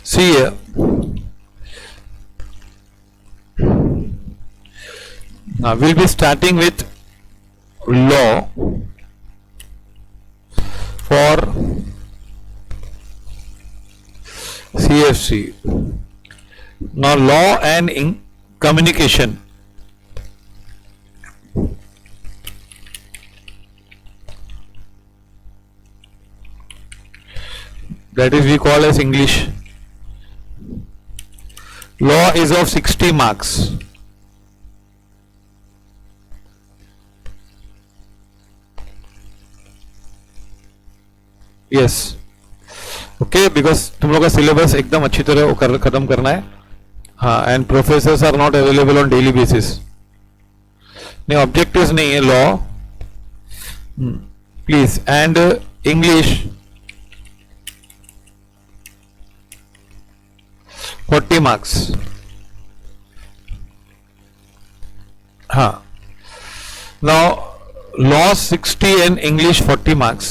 See here. Now we'll be starting with law for CFC. Now law and communication. That is we call as English. Law is of 60 marks. Yes. Okay, because तुम लोग का syllabus एकदम अच्छी तरह खत्म करना है. हाँ, and professors are not available on daily basis. नहीं, ऑब्जेक्टिव्स नहीं है law, please. And English 40 marks. हाँ. Now law 60 and English 40 marks.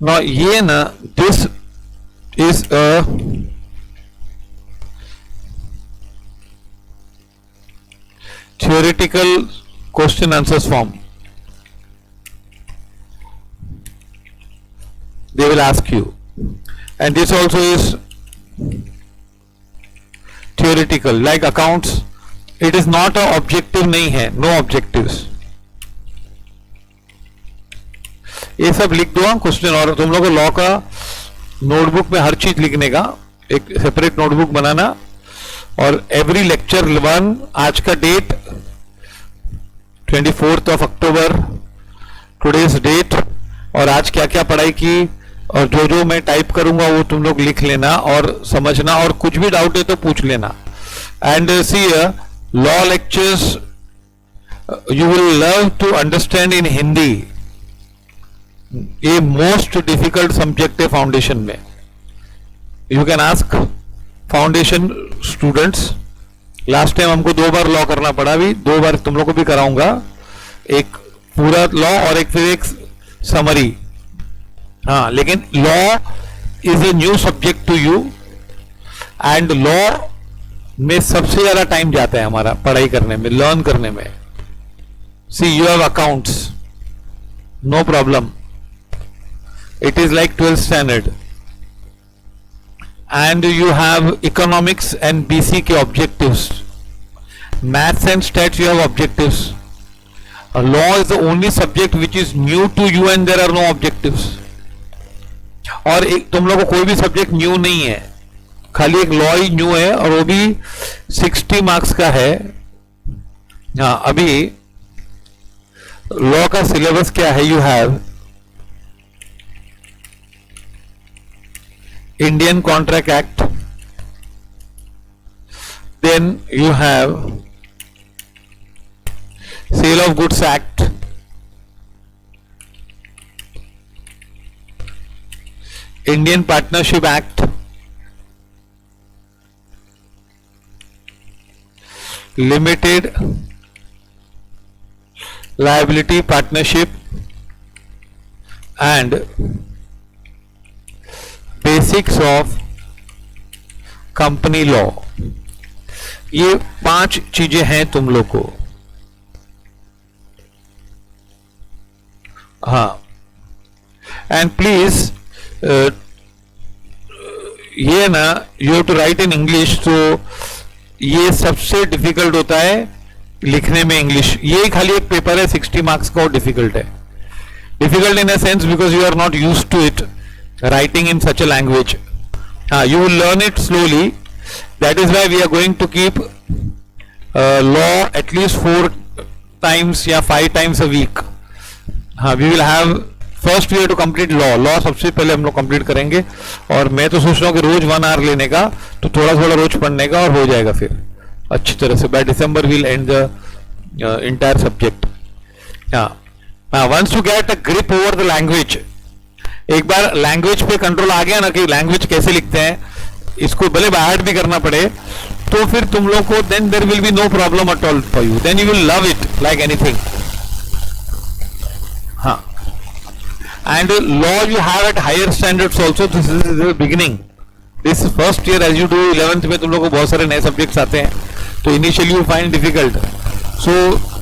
Now ये ना, this is a theoretical question answers form. They will ask you, and this also is theoretical, like accounts. It is not a objective, नहीं है, no objectives. ये सब लिख दो question. और तुम लोग को लॉ का नोटबुक में हर चीज लिखने का एक सेपरेट नोटबुक बनाना. और एवरी लेक्चर 1, आज का date 24th of October, today's date, और आज क्या क्या पढ़ाई की, और जो जो मैं टाइप करूंगा वो तुम लोग लिख लेना और समझना. और कुछ भी डाउट है तो पूछ लेना. And see law lectures you will love to understand in Hindi. ये मोस्ट डिफिकल्ट सब्जेक्ट है फाउंडेशन में. You can ask foundation students. Last time हमको 2 बार लॉ करना पड़ा, अभी 2 बार तुम लोग को भी कराऊंगा. एक पूरा लॉ और एक फिर एक समरी. हाँ, लेकिन law is a new subject to you, and law में सबसे ज्यादा टाइम जाता है हमारा पढ़ाई करने में, लर्न करने में. See you have accounts, no problem. It is like 12th standard. And you have economics and BCK objectives. Maths and stats you have objectives. Law is the only subject which is new to you and there are no objectives. और एक तुम लोगों को कोई भी subject new नहीं है, खाली एक लॉ ही न्यू है, और वो भी 60 मार्क्स का है. हाँ, अभी लॉ का सिलेबस क्या है? You have Indian contract act, then you have sale of goods act, Indian Partnership Act, Limited Liability Partnership, and Basics of Company Law. ये 5 चीजें हैं तुम लोग को. हाँ, एंड प्लीज ये ना you have to write in English. तो ये सबसे डिफिकल्ट होता है लिखने में इंग्लिश. ये खाली एक पेपर है 60 मार्क्स का, और डिफिकल्ट है. Difficult in a sense because you are not used to it writing in such a language. हाँ, you will learn it slowly. That is why we are going to keep law at least 4 times या 5 times a week. हाँ, we will have first we to complete law सबसे पहले हम लोग complete करेंगे. और मैं तो सोच रहा हूँ कि रोज 1 hour लेने का, तो थोड़ा थोड़ा रोज पढ़ने का, और हो जाएगा फिर अच्छी तरह से. By December will end the entire subject. Once you get a grip over the language, एक बार लैंग्वेज पे कंट्रोल आ गया ना कि लैंग्वेज कैसे लिखते हैं, इसको भले बाहर भी करना पड़े, तो फिर तुम लोग को then there will be no problem at all for you. Then you will love it like anything. And law you have at higher standards also. This is the beginning. This is first year as you do 11th में तुम लोग को बहुत सारे नए subjects आते हैं, तो initially you find difficult. So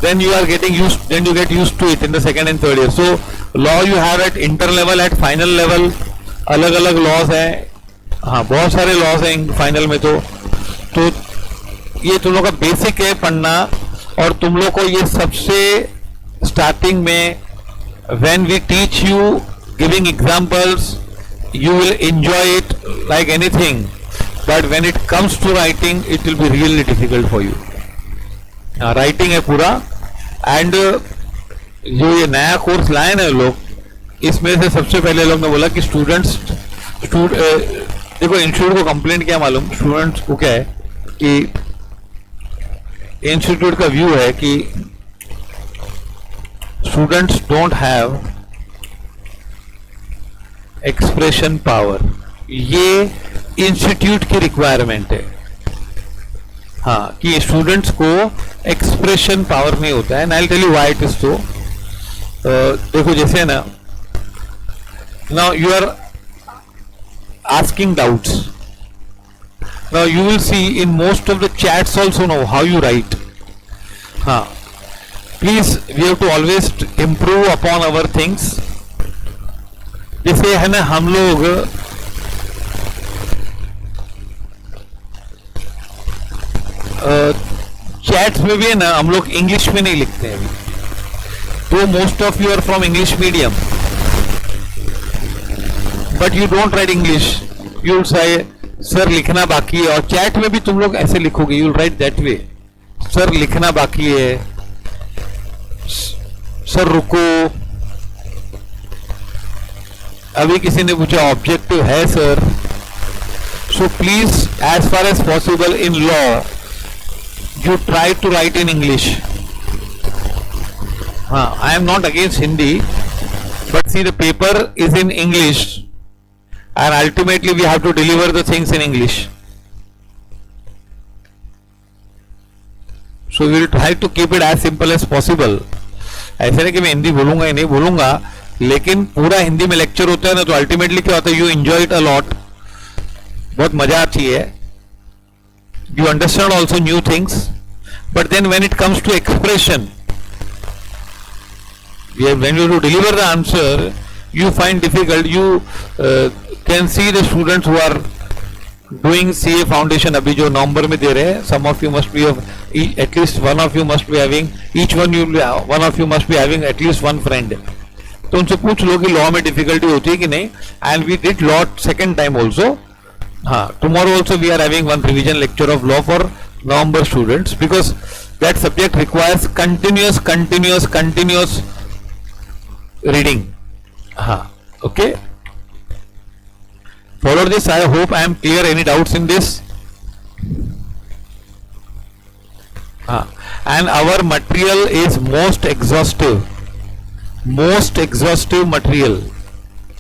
then you are getting used, then you get used to it in the second and third year. So law you have at inter level, at final level, अलग अलग laws हैं, हाँ बहुत सारे laws हैं final में, तो ये तुम लोग का बेसिक है पढ़ना. और तुम लोग को ये सबसे स्टार्टिंग में when we teach you giving examples you will enjoy it like anything, but when it comes to writing it will be really difficult for you. Writing है पूरा. एंड जो ये नया कोर्स लाए ना लोग, इसमें से सबसे पहले लोग ने बोला कि स्टूडेंट्स देखो इंस्टीट्यूट को कंप्लेंट क्या मालूम, स्टूडेंट्स को क्या है कि इंस्टीट्यूट का व्यू है कि students don't have expression power. ये इंस्टीट्यूट की रिक्वायरमेंट है, हाँ, कि स्टूडेंट्स को एक्सप्रेशन पावर नहीं होता है. I tell you why it is so. देखो जैसे ना, now you are asking doubts. Now you will see in most of the chats also know how you write. हाँ, please we have to always improve upon our things. जैसे है ना, हम लोग chats में भी है ना, हम लोग इंग्लिश में नहीं लिखते हैं अभी, तो most of you are from English medium, but you don't write English. You will say sir लिखना बाकी है, और चैट में भी तुम लोग ऐसे लिखोगे, you will write that way, sir लिखना बाकी है, सर रुको. अभी किसी ने पूछा ऑब्जेक्टिव है sir. So please as far as possible in law you try to write in English. I am not against Hindi, but see the paper is in English and ultimately we have to deliver the things in English. So we will try to keep it as simple as possible. ऐसे नहीं कि मैं हिंदी बोलूंगा या नहीं बोलूंगा, लेकिन पूरा हिंदी में लेक्चर होता है ना, तो अल्टीमेटली क्या होता है, you enjoy it a lot, बहुत मजा आती है. You understand also new things, but then when it comes to expression, when you deliver the answer, you find difficult. You can see the students who are doing CA foundation अभी जो नवंबर में दे रहे हैं, some of you must be of at least one of you must be having, one of you must be having at least one friend. तो उनसे पूछ लो कि law में डिफिकल्टी होती है कि नहीं. And we did law second time also. Tomorrow also we are having one revision lecture of law for November students, because that subject requires continuous reading. Okay, follow this. I hope I am clear. Any doubts in this? And our material is most exhaustive material.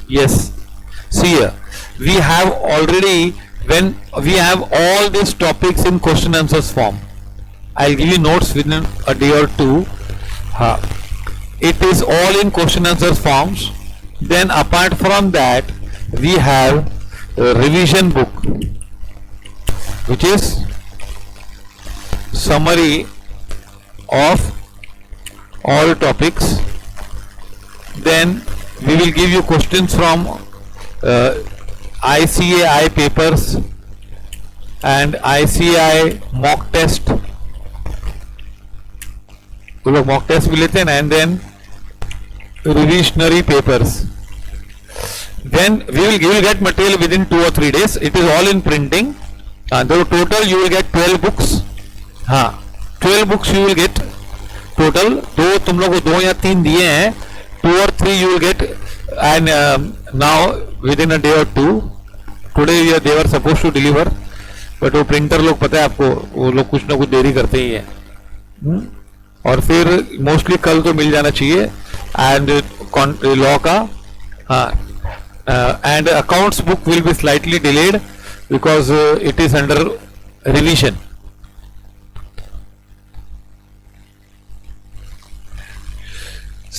Yes, see here, we have already, when we have all these topics in question answers form, I'll give you notes within a day or two. It is all in question answers forms. Then apart from that we have a revision book which is summary of all topics. Then we will give you questions from ICAI papers and ICAI mock test. तो लोग mock test भी लेते हैं ना, and then revisionary papers. Then we will get material within 2 or 3 days. It is all in printing. The total you will get 12 books. 12 books you will get total. दो तुम लोग को 2 या 3 दिए हैं, 2 or 3 you will get, and now within a day or 2. Today they were supposed to deliver, but वो printer लोग पता है आपको, वो लोग कुछ ना कुछ देरी करते ही हैं. और फिर मोस्टली कल तो मिल जाना चाहिए. एंड लॉ का and accounts book will be slightly delayed because it is under revision.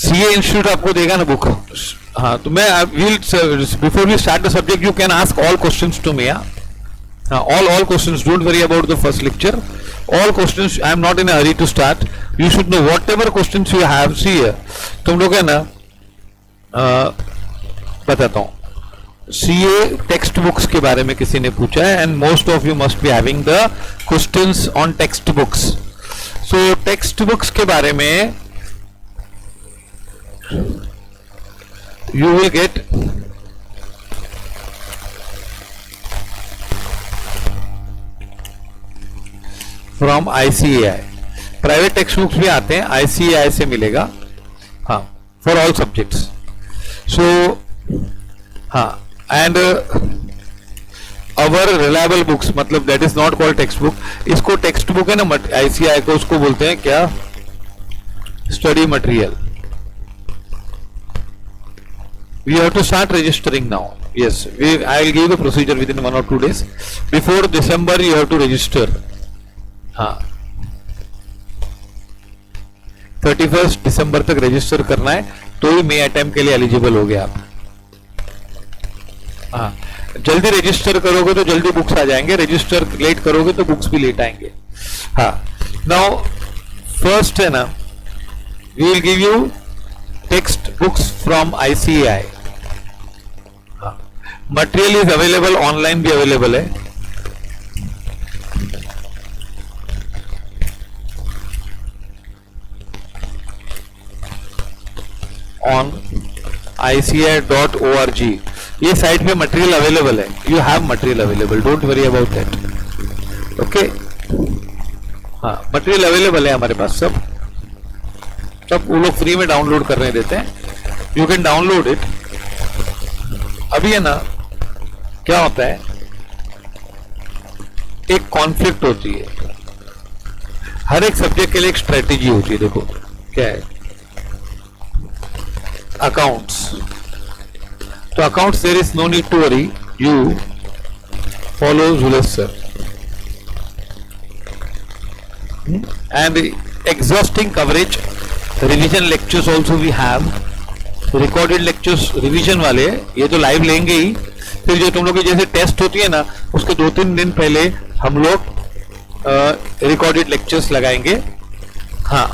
CA institute आपको देगा ना बुक, हाँ, तो मैं will before we start the subject you can ask all questions to me. All questions, don't worry about the first lecture. All questions, I am not in a hurry to start. You should know whatever questions you have. See here, तुम लोग है ना, बताता हूँ. CA text books के बारे में किसी ने पूछा है, and most of you must be having the questions on text books. So text books के बारे में you will get from ICAI. Private text books भी आते हैं, ICAI से मिलेगा. हाँ, फॉर ऑल सब्जेक्ट्स. सो हाँ, एंड अवर रिलायबल बुक्स, मतलब that is not called text book. इसको टेक्स्ट बुक है ना ICAI को, उसको बोलते हैं क्या? Study material. We have to start registering now. Yes, I will give the procedure within 1 or 2 days. Before December you have to register. हाँ, 31 दिसंबर तक रजिस्टर करना है, तो ही मे अटेम्प्ट के लिए एलिजिबल हो गया आप. हाँ, जल्दी रजिस्टर करोगे तो जल्दी बुक्स आ जाएंगे, रजिस्टर लेट करोगे तो बुक्स भी लेट आएंगे. हाँ, नाउ फर्स्ट है ना, we will give you text books from ICAI. हाँ, मटेरियल इज अवेलेबल, ऑनलाइन भी अवेलेबल है. on ICAI.org. ये साइट पे मटेरियल अवेलेबल है. You have material available, don't worry about that. Okay, हाँ, मटेरियल अवेलेबल है हमारे पास. सब वो लोग फ्री में डाउनलोड करने देते हैं. You can download it. अभी है ना, क्या होता है, एक कॉन्फ्लिक्ट होती है. हर एक सब्जेक्ट के लिए एक स्ट्रेटेजी होती है. देखो क्या है, accounts. तो accounts there is no need to worry. You follow Zulesh sir. And exhausting coverage, revision lectures also we have. Recorded lectures revision वाले ये तो लाइव लेंगे ही. फिर जो तुम लोग की जैसे टेस्ट होती है ना, उसके 2-3 दिन पहले हम लोग रिकॉर्डेड लेक्चर्स लगाएंगे. हाँ,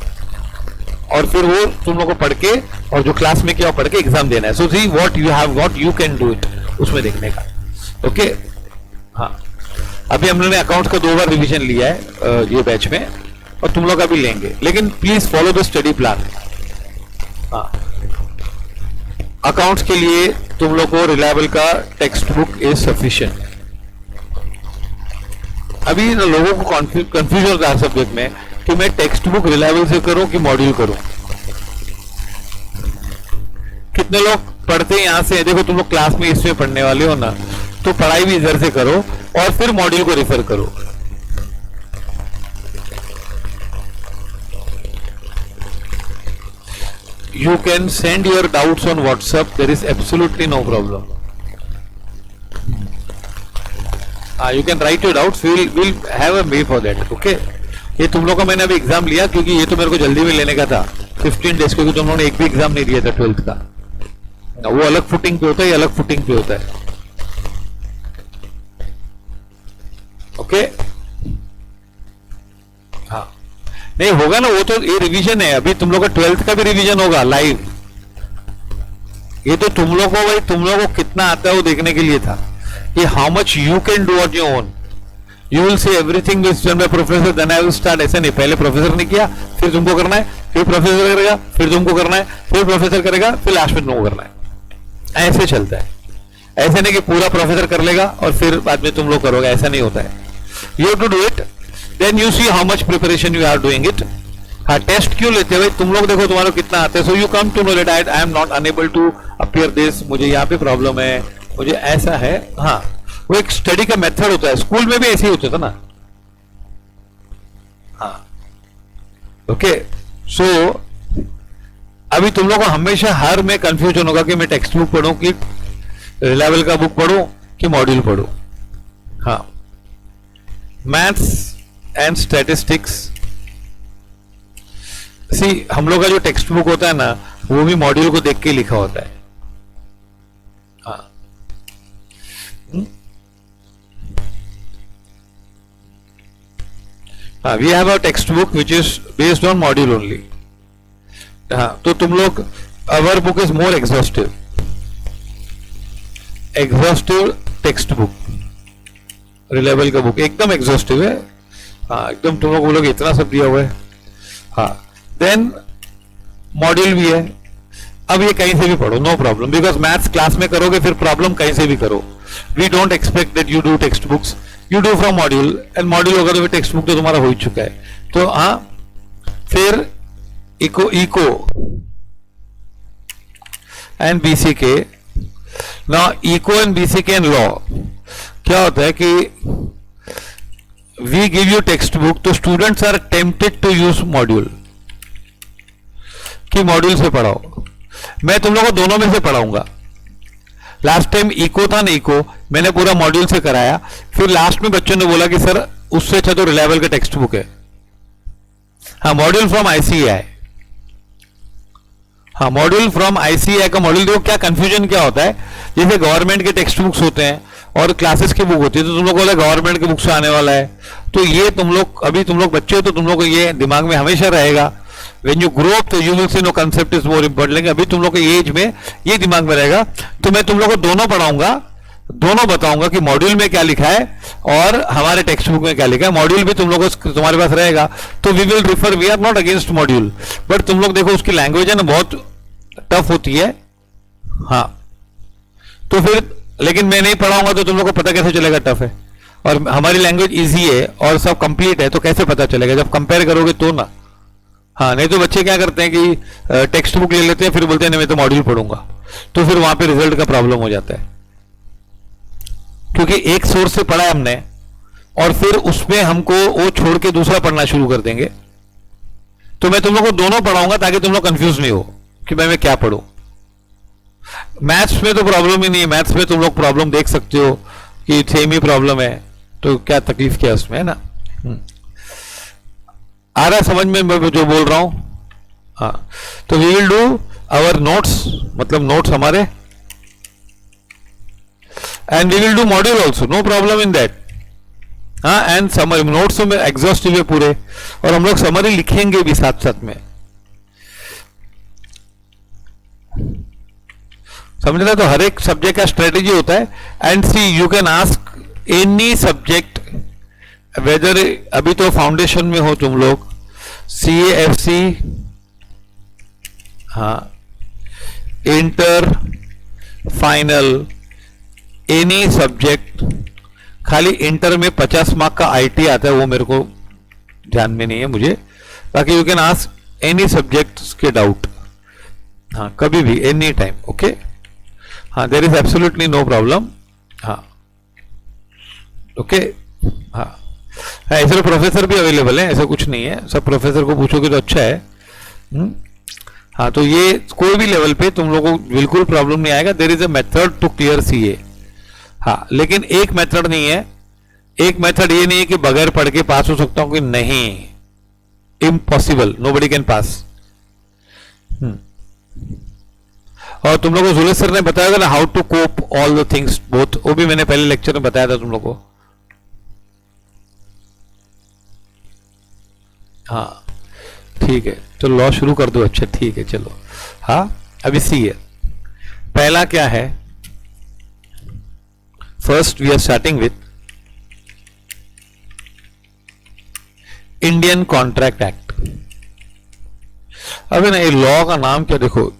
और फिर वो तुम लोग को पढ़ के, और जो क्लास में क्या पढ़ के एग्जाम देना है. So see what you have, what you can do it, उसमें देखने का. ओके, हाँ, अभी हम लोगों ने अकाउंट्स का 2 बार रिवीजन लिया है ये बैच में, और तुम लोग अभी लेंगे. लेकिन please follow the study plan. हाँ, अकाउंट्स के लिए तुम लोग को रिलायबल का टेक्स्ट बुक इज सफिशिएंट. अभी लोगों को कंफ्यूजन होता है सब्जेक्ट में कि मैं टेक्स्ट बुक रिलायबल से करूं कि मॉड्यूल करूं. कितने लोग पढ़ते हैं यहां से? देखो, तुम लोग क्लास में इसमें पढ़ने वाले हो ना, तो पढ़ाई भी इधर से करो और फिर मॉड्यूल को रेफर करो. You can send your doubts on WhatsApp. There is absolutely no problem. You can write your doubts. We'll have a way for that. Okay. ये तुम लोग का मैंने अभी एग्जाम लिया क्योंकि ये तो मेरे को जल्दी में लेने का था, 15 डेज, क्योंकि तुम लोगों ने एक भी एग्जाम नहीं दिया था 12th का. वो अलग फुटिंग पे होता है, ये अलग फुटिंग पे होता है. ओके, हाँ, नहीं होगा ना, वो तो ये रिवीजन है. अभी तुम लोग का 12th का भी रिवीजन होगा लाइव. ये तो तुम लोग को, भाई तुम लोग को कितना आता है वो देखने के लिए था. ये how much you can do on your own. You will say everything is done by professor, then I will start. ऐसे नहीं, पहले प्रोफेसर ने किया, फिर तुमको करना है, फिर प्रोफेसर करेगा, फिर तुमको करना है, फिर प्रोफेसर करेगा, फिर लास्ट में तुमको करना है. ऐसे चलता है. ऐसे नहीं कि पूरा प्रोफेसर कर लेगा और फिर बाद में तुम लोग करोगे. ऐसा नहीं होता है. You have to do it, then you see how much preparation you are doing it. हाँ, टेस्ट क्यों लेते हैं भाई? तुम लोग देखो तुम्हारा कितना आता है. So you come to know that I am not unable to appear this. मुझे यहाँ पे प्रॉब्लम है, मुझे ऐसा है. हाँ, वो एक स्टडी का मेथड होता है. स्कूल में भी ऐसे ही होता था ना. हाँ, ओके. सो अभी तुम लोग को हमेशा हर में कंफ्यूजन होगा कि मैं टेक्स्ट बुक पढ़ूं कि रिलायबल का बुक पढ़ूं कि मॉड्यूल पढ़ूं. हाँ, मैथ्स एंड स्टैटिस्टिक्स. सी, हम लोग का जो टेक्स्ट बुक होता है ना, वो भी मॉड्यूल को देख के लिखा होता है. We have a text book which is based on module only. हाँ, तो तुम लोग, our book is more exhaustive text book. Reliable का बुक एकदम एग्जॉस्टिव है. हाँ, एकदम तुम लोग बोलोगे इतना सब दिया हुआ है. हाँ, देन मॉड्यूल भी है. अब ये कहीं से भी पढ़ो, no problem, because maths class में करोगे फिर प्रॉब्लम कहीं से भी करो. We don't expect that you do text books, you do from module. And module होगा तो टेक्स्ट बुक तो तुम्हारा हो ही चुका है. तो हाँ, फिर eco and BCK. Now eco and BCK and law क्या होता है कि we give you text book, तो students are tempted to use module, कि मॉड्यूल से पढ़ाओ. मैं तुम लोगों को दोनों में से पढ़ाऊंगा. लास्ट टाइम इको था ना, इको मैंने पूरा मॉड्यूल से कराया. फिर लास्ट में बच्चों ने बोला कि सर उससे अच्छा तो रिलायबल का टेक्स्ट बुक है. हाँ, मॉड्यूल फ्रॉम आईसीएआई. हाँ, मॉड्यूल फ्रॉम आईसीएआई का मॉड्यूल. देखो क्या कंफ्यूजन क्या होता है, जैसे गवर्नमेंट के टेक्स्ट बुक्स होते हैं और क्लासेस की बुक होती है, तो तुम लोग बोले गवर्नमेंट की बुक से आने वाला है. तो ये तुम लोग, अभी तुम लोग बच्चे हो तो तुम लोग को ये दिमाग में हमेशा रहेगा. When you grow up, तो you will see no concept is more important. लेकिन अभी तुम लोग के एज में ये दिमाग में रहेगा. तो मैं तुम लोग को दोनों पढ़ाऊंगा, दोनों बताऊंगा कि मॉड्यूल में क्या लिखा है और हमारे टेक्स्ट बुक में क्या लिखा है. मॉड्यूल भी तुम लोग को तुम्हारे पास रहेगा, तो we will refer. We are not against module, but तुम लोग देखो उसकी लैंग्वेज है ना बहुत टफ होती है. हाँ, तो फिर लेकिन मैं नहीं पढ़ाऊंगा तो तुम लोग को पता कैसे चलेगा टफ है, और हमारी लैंग्वेज इजी है और सब कंप्लीट है, तो कैसे पता चलेगा जब कंपेयर करोगे तो ना. हाँ, नहीं तो बच्चे क्या करते हैं कि टेक्स्ट बुक ले लेते हैं, फिर बोलते हैं नहीं मैं तो मॉड्यूल पढ़ूंगा, तो फिर वहां पे रिजल्ट का प्रॉब्लम हो जाता है. क्योंकि एक सोर्स से पढ़ा है हमने और फिर उसमें हमको वो छोड़ के दूसरा पढ़ना शुरू कर देंगे. तो मैं तुम लोग को दोनों पढ़ाऊंगा ताकि तुम लोग कंफ्यूज नहीं हो कि मैं क्या पढ़ूं. मैथ्स में तो प्रॉब्लम ही नहीं है. मैथ्स में तुम लोग प्रॉब्लम देख सकते हो कि सेम ही प्रॉब्लम है, तो क्या तकलीफ क्या उसमें, है ना. आ रहा समझ में मैं जो बोल रहा हूं. हाँ, तो we will do our notes, मतलब नोट्स हमारे, and we will do module also, no problem in that. हाँ, एंड समरी नोट्स में एग्जॉस्टिव है पूरे, और हम लोग समरी लिखेंगे भी साथ साथ में. समझ रहे, तो हर एक सब्जेक्ट का स्ट्रेटेजी होता है. And see you can ask any subject, whether अभी तो फाउंडेशन में हो तुम लोग, CAFC, हाँ, इंटर, फाइनल, एनी सब्जेक्ट. खाली इंटर में 50 मार्क का IT आता है, वो मेरे को ध्यान में नहीं है मुझे. बाकी you can ask any subject के डाउट. हाँ, कभी भी, एनी टाइम. ओके. हाँ, there is absolutely no problem. हाँ, ओके. हाँ, ऐसे प्रोफेसर भी अवेलेबल है, ऐसा कुछ नहीं है. सब प्रोफेसर को पूछोगे तो अच्छा है. हाँ, तो ये कोई भी लेवल पे तुम लोगों को बिल्कुल प्रॉब्लम नहीं आएगा. There is a method to clear CA. हाँ, लेकिन एक मेथड नहीं है. एक मेथड ये नहीं है कि बगैर पढ़ के पास हो सकता हूं, कि नहीं, इम्पॉसिबल, नोबडी कैन पास. और तुम लोगों को जुलेश सर ने बताया ना how to cope all the things both, वो भी मैंने पहले लेक्चर में बताया था तुम लोगों को. हाँ, ठीक है, तो लॉ शुरू कर दो. अच्छा, ठीक है, चलो. हाँ, अभी सी है. पहला क्या है, first we are starting with Indian contract act. अभी ना ये लॉ का नाम क्या, देखो,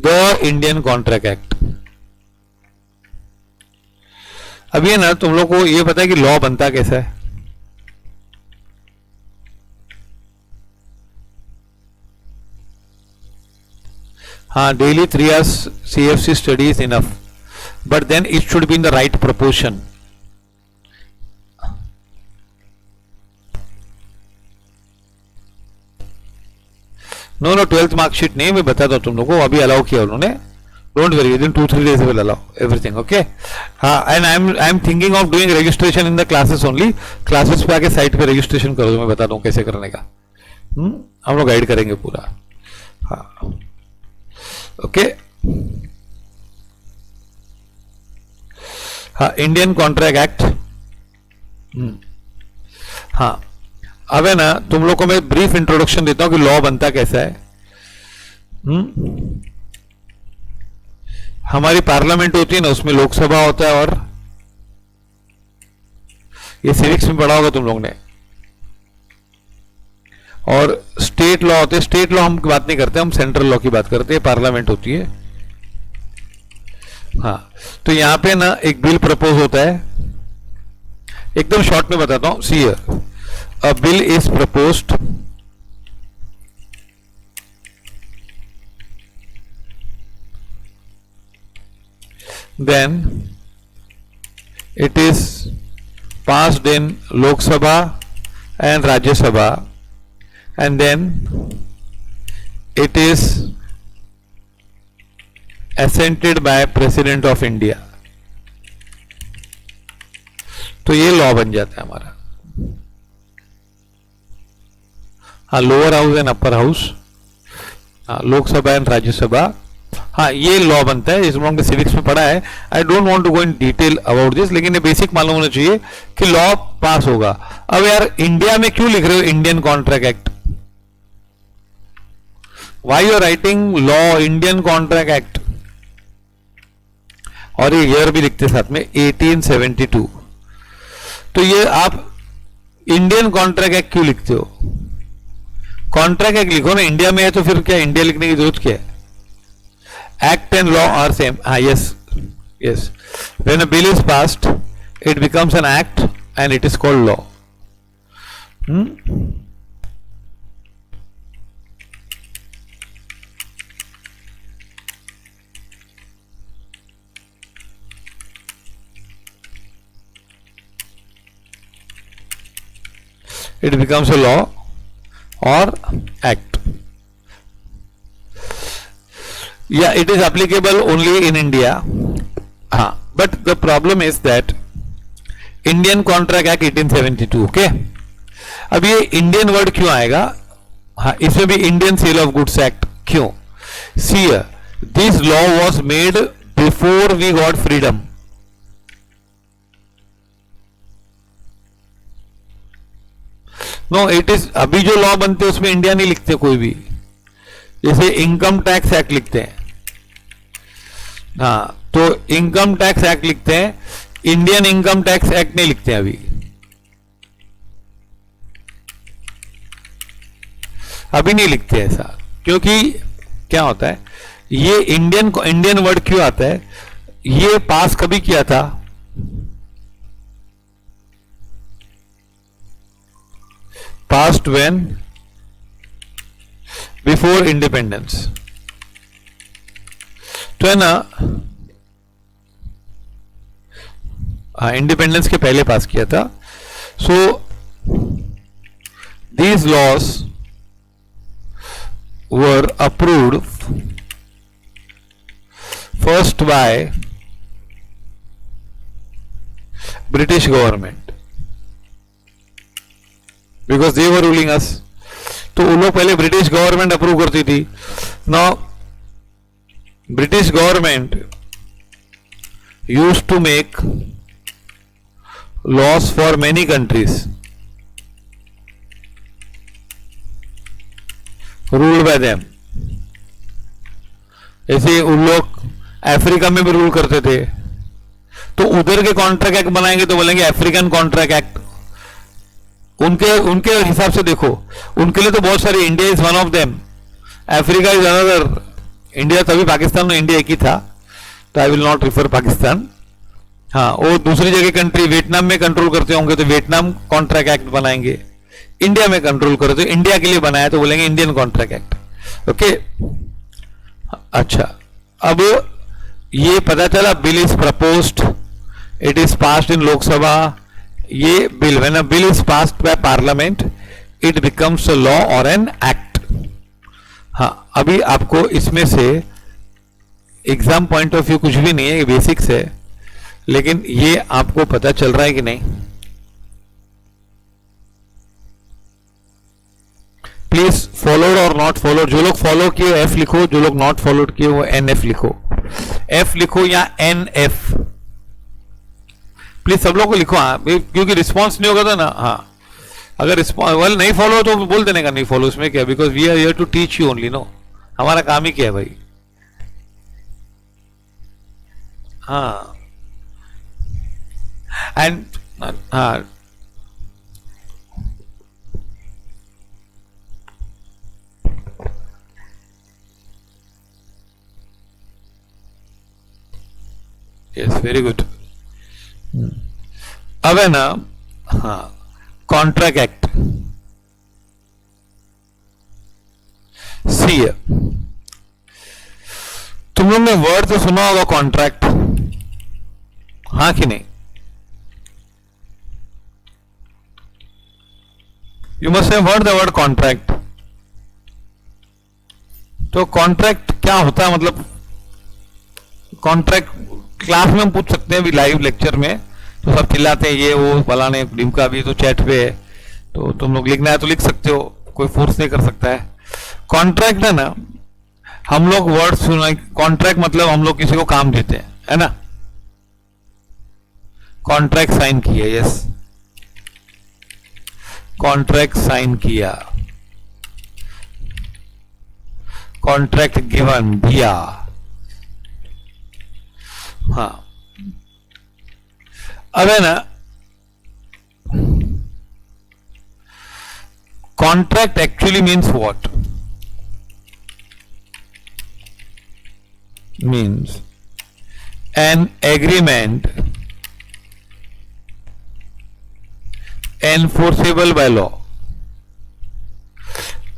द इंडियन कॉन्ट्रैक्ट एक्ट. अभी है ना तुम लोग को ये पता है कि लॉ बनता कैसा है. हाँ, daily 3 hours CFC study is enough, but then it should be in the right proportion. No 12th marksheet नहीं, मैं बताता हूँ तुम लोगों को. अभी अलाउ किया उन्होंने, don't worry, within 2-3 days will allow everything. Okay. हाँ, and I am thinking of doing registration in the classes only. Classes पे आके साइट पे रजिस्ट्रेशन करो, मैं बता दूं कैसे करने का. हम लोग गाइड करेंगे पूरा. हाँ, ओके. हाँ, इंडियन कॉन्ट्रैक्ट एक्ट। हाँ, अब है ना, तुम लोग को मैं ब्रीफ इंट्रोडक्शन देता हूं कि लॉ बनता कैसा है। हमारी पार्लियामेंट होती है ना, उसमें लोकसभा होता है, और ये सिविक्स में पढ़ा होगा तुम लोग ने, और स्टेट लॉ होते हैं। स्टेट लॉ हम बात नहीं करते, हम सेंट्रल लॉ की बात करते हैं। पार्लियामेंट होती है। हाँ, तो यहां पे ना एक बिल प्रपोज होता है, एकदम शॉर्ट में बताता हूं। See here, a bill is proposed then it is passed in Lok Sabha and Rajya Sabha, and then it is assented by President of India. तो ये लॉ बन जाता है हमारा। हाँ, lower house and upper house, हाँ, Lok Sabha and Rajya Sabha, हाँ, ये लॉ बनता है। इस लोगों ने सिविक्स में पढ़ा है। I don't want to go in detail about this, लेकिन ये बेसिक मालूम होना चाहिए कि लॉ पास होगा। अब यार, इंडिया में क्यों लिख रहे हो Indian contract act? Why you are writing law Indian contract act? और ये ईयर भी लिखते साथ में 1872। तो ये आप इंडियन कॉन्ट्रैक्ट एक्ट क्यों लिखते हो? कॉन्ट्रैक्ट एक्ट लिखो ना, इंडिया में है तो फिर क्या इंडिया लिखने की जरूरत क्या है? Act and law are same. Yes, yes. When a bill is passed, it becomes an act and it is called law. It becomes a law or act. Yeah, it is applicable only in India. हाँ, but the problem is that Indian Contract Act 1872, okay? अब ये Indian word क्यों आएगा? हाँ, इसमें भी Indian sale of goods act क्यों? See, this law was made before we got freedom. No, it is, अभी जो लॉ बनते हैं उसमें इंडिया नहीं लिखते कोई भी। जैसे इनकम टैक्स एक्ट लिखते हैं, हाँ, तो इनकम टैक्स एक्ट लिखते हैं, इंडियन इनकम टैक्स एक्ट नहीं लिखते हैं अभी। अभी नहीं लिखते ऐसा, क्योंकि क्या होता है, ये इंडियन वर्ड क्यों आता है? ये पास कभी किया था? Past when? Before independence. तो है ना, इंडिपेंडेंस के पहले पास किया था। So these laws were approved first by British government, because they were ruling us. तो उन लोग पहले ब्रिटिश गवर्नमेंट अप्रूव करती थी। Now British government used to make laws for many countries ruled by them. ऐसे उन लोग अफ्रीका में भी रूल करते थे, तो उधर के कॉन्ट्रैक्ट एक्ट बनाएंगे तो बोलेंगे अफ्रीकन कॉन्ट्रैक्ट एक्ट। उनके हिसाब से देखो, उनके लिए तो बहुत सारे, India is one of them, Africa is another. India तभी पाकिस्तान में इंडिया एक ही था, तो I will not refer Pakistan. हाँ, वो दूसरी जगह कंट्री वियतनाम में कंट्रोल करते होंगे तो वियतनाम कॉन्ट्रैक्ट एक्ट बनाएंगे। इंडिया में कंट्रोल करते, इंडिया के लिए बनाया तो बोलेंगे इंडियन कॉन्ट्रैक्ट एक्ट। ओके, अच्छा, अब ये पता चला bill is proposed, it is passed in Lok Sabha. ये bill, when a bill is passed by parliament, it becomes a law और एन एक्ट। हाँ, अभी आपको इसमें से एग्जाम पॉइंट ऑफ व्यू कुछ भी नहीं है, ये बेसिक्स है, लेकिन ये आपको पता चल रहा है कि नहीं? प्लीज फॉलोड और नॉट फॉलोड, जो लोग फॉलो किए एफ लिखो, जो लोग नॉट फॉलोड किए वो एन एफ लिखो। एफ लिखो या एन एफ, प्लीज सब लोग को लिखो, हाँ, क्योंकि रिस्पॉन्स नहीं होगा तो ना, हाँ, अगर रिस्पॉन्स वाल नहीं फॉलो तो बोल देने का नहीं फॉलो, उसमें क्या, because we are here to teach you only, no, हमारा काम ही क्या है भाई। हाँ एंड हाँ यस, वेरी गुड। अब है ना, हाँ, कॉन्ट्रैक्ट एक्ट, सी, तुम लोग ने वर्ड तो सुना होगा कॉन्ट्रैक्ट, हाँ कि नहीं? You must have heard the void contract. तो कॉन्ट्रैक्ट क्या होता है, मतलब कॉन्ट्रैक्ट क्लास में हम पूछ सकते हैं भी, लाइव लेक्चर में तो सब चिल्लाते हैं ये वो फलाने डिमका, भी तो चैट पे है, तो तुम लोग लिखना है तो लिख सकते हो, कोई फोर्स नहीं कर सकता है। कॉन्ट्रैक्ट है ना, हम लोग वर्ड सुना, कॉन्ट्रैक्ट मतलब हम लोग किसी को काम देते हैं, है ना, कॉन्ट्रैक्ट साइन किया, यस, कॉन्ट्रैक्ट साइन किया, कॉन्ट्रैक्ट गिवन, दिया, हाँ। अब है ना, contract actually means what, means an agreement enforceable by law,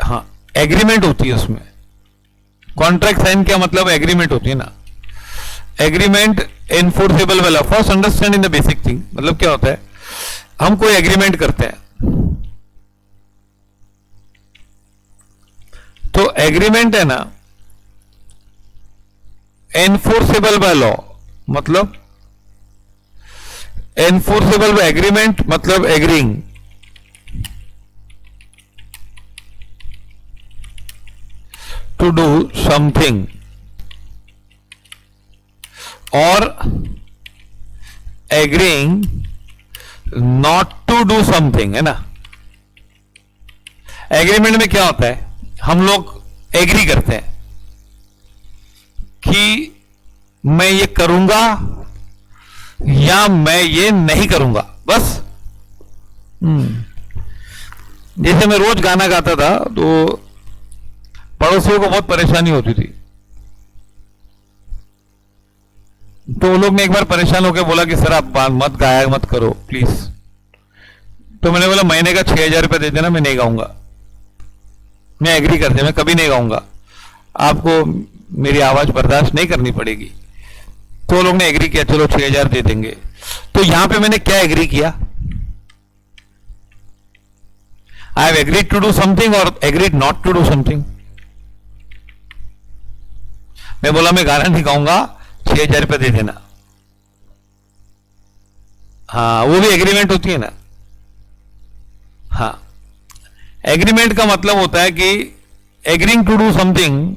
हाँ, एग्रीमेंट होती है उसमें। कॉन्ट्रैक्ट साइन क्या मतलब, एग्रीमेंट होती है ना, एग्रीमेंट एनफोर्सेबल वाला। First understand in the basic thing, मतलब क्या होता है, हम कोई एग्रीमेंट करते हैं, तो एग्रीमेंट है ना एनफोर्सेबल बाय लॉ, मतलब एनफोर्सेबल बाय एग्रीमेंट मतलब एग्रीइंग, टू डू समथिंग और agreeing not to do something, है ना। एग्रीमेंट में क्या होता है, हम लोग एग्री करते हैं कि मैं ये करूंगा या मैं ये नहीं करूंगा, बस। जैसे मैं रोज गाना गाता था तो पड़ोसियों को बहुत परेशानी होती थी, तो वो लोग ने एक बार परेशान होकर बोला कि सर आप मत गाया मत करो प्लीज। तो मैंने बोला महीने का 6,000 रुपये दे देना, मैं नहीं गाऊंगा, मैं एग्री करते, मैं कभी नहीं गाऊंगा, आपको मेरी आवाज बर्दाश्त नहीं करनी पड़ेगी। तो वो लोग ने एग्री किया, चलो 6,000 दे देंगे। तो यहां पे मैंने क्या एग्री किया, I have agreed to do something और agreed not to do something. मैं बोला मैं गाना नहीं गाऊंगा, 6,000 रुपये दे देना, हाँ, वो भी एग्रीमेंट होती है ना। हाँ, एग्रीमेंट का मतलब होता है कि एग्रीइंग टू डू समथिंग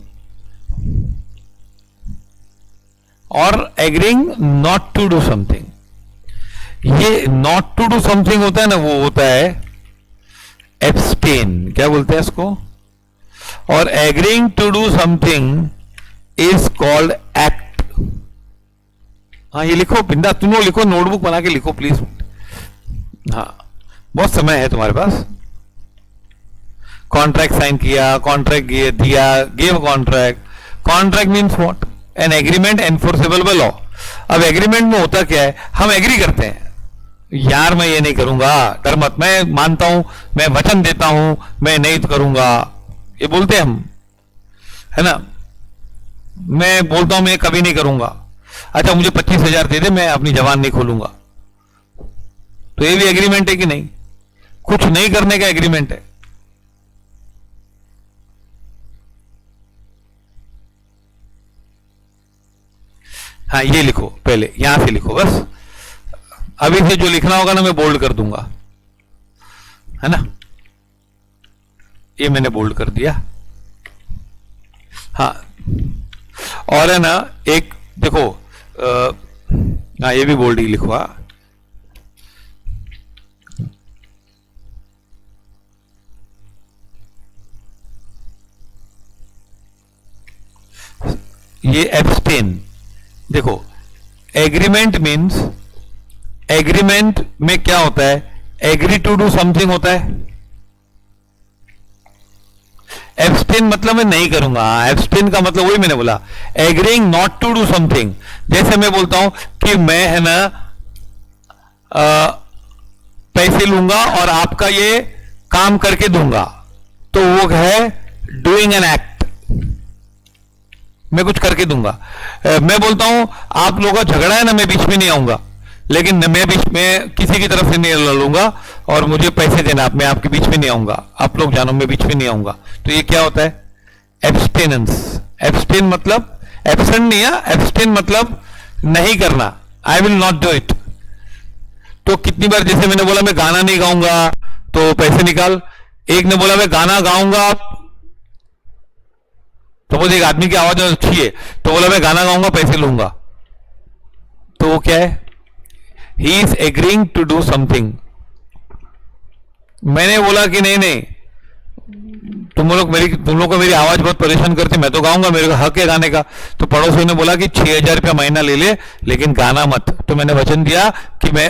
और agreeing not to do something. ये नॉट टू डू समथिंग होता है ना, वो होता है एब्सटेन, क्या बोलते हैं इसको, और agreeing to do something is called act. हाँ, ये लिखो बिंदा, तुम लोग लिखो, नोटबुक बना के लिखो प्लीज, हाँ, बहुत समय है तुम्हारे पास। कॉन्ट्रैक्ट साइन किया, कॉन्ट्रैक्ट दिया, give contract. Contract means what, an agreement enforceable by law. अब एग्रीमेंट में होता क्या है, हम एग्री करते हैं, यार मैं ये नहीं करूंगा, डर मत, मैं मानता हूं, मैं वचन देता हूं, मैं नहीं करूंगा, ये बोलते हैं हम, है ना। मैं बोलता हूं मैं कभी नहीं करूंगा, अच्छा मुझे 25,000 दे दे, मैं अपनी जबान नहीं खोलूंगा, तो ये भी एग्रीमेंट है कि नहीं, कुछ नहीं करने का एग्रीमेंट है। हाँ, ये लिखो पहले, यहां से लिखो बस, अभी से जो लिखना होगा ना मैं बोल्ड कर दूंगा, है ना, ये मैंने बोल्ड कर दिया। हाँ, और है ना एक देखो, हाँ ये भी बोल्ड ही लिखवा, ये एब्सटेन। देखो एग्रीमेंट मीन्स, एग्रीमेंट में क्या होता है, एग्री टू डू समथिंग होता है। एब्सटेन मतलब मैं नहीं करूंगा, एब्सटेन का मतलब वही मैंने बोला, agreeing not to do something. जैसे मैं बोलता हूं कि मैं है ना पैसे लूंगा और आपका ये काम करके दूंगा, तो वो है डूइंग एन एक्ट, मैं कुछ करके दूंगा। मैं बोलता हूं आप लोगों का झगड़ा है ना, मैं बीच में नहीं आऊंगा, लेकिन मैं बीच में किसी की तरफ से नहीं लड़ूंगा और मुझे पैसे देना, मैं आपके बीच में नहीं आऊंगा, आप लोग जानो मैं बीच में नहीं आऊंगा। तो ये क्या होता है, एब्सटेनेंस। एब्सटेन मतलब एब्सेंट नहीं है, एब्सटेन मतलब नहीं करना, I will not do it. तो कितनी बार जैसे मैंने बोला मैं गाना नहीं गाऊंगा तो पैसे निकाल, एक ने बोला मैं गाना गाऊंगा, तो वो एक आदमी की आवाज अच्छी है तो बोला मैं गाना गाऊंगा पैसे लूंगा, तो वो क्या है, he is agreeing to do something. मैंने बोला कि नहीं नहीं तुम लोग को मेरी आवाज बहुत परेशान करती, मैं तो गाऊंगा, मेरे को हक है गाने का। तो पड़ोसी ने बोला कि 6,000 रुपया महीना ले ले लेकिन गाना मत। तो मैंने वचन दिया कि मैं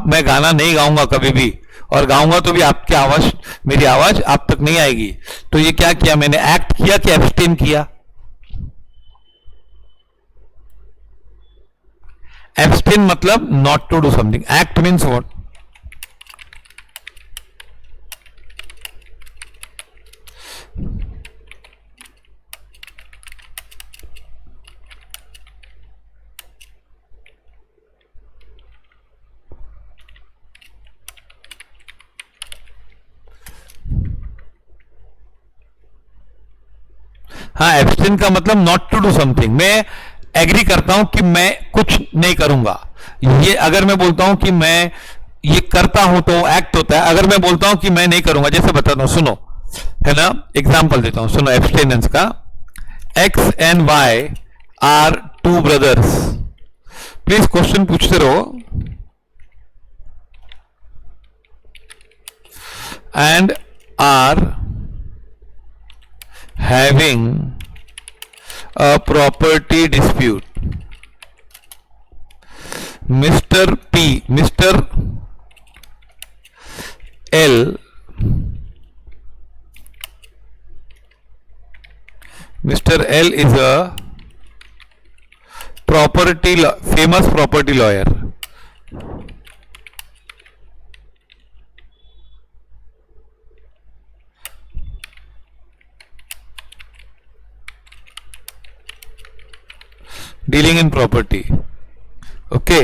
मैं गाना नहीं गाऊंगा कभी भी, और गाऊंगा तो भी आपकी आवाज, मेरी आवाज आप तक नहीं आएगी। तो ये क्या किया मैंने, एक्ट किया कि एब्सटेन किया। एब्सटेन मतलब not to do something, act means what, हाँ एब्सटेन का मतलब नॉट टू डू समथिंग, मैं एग्री करता हूं कि मैं कुछ नहीं करूंगा। ये अगर मैं बोलता हूं कि मैं ये करता हूं तो एक्ट होता है, अगर मैं बोलता हूं कि मैं नहीं करूंगा, जैसे बताता हूं सुनो, है ना, एग्जांपल देता हूं सुनो एब्सटेनेंस का। X and Y are two brothers, please question पूछते रहो, and are having a property dispute. Mr. L is a famous property lawyer. Dealing in property. Okay,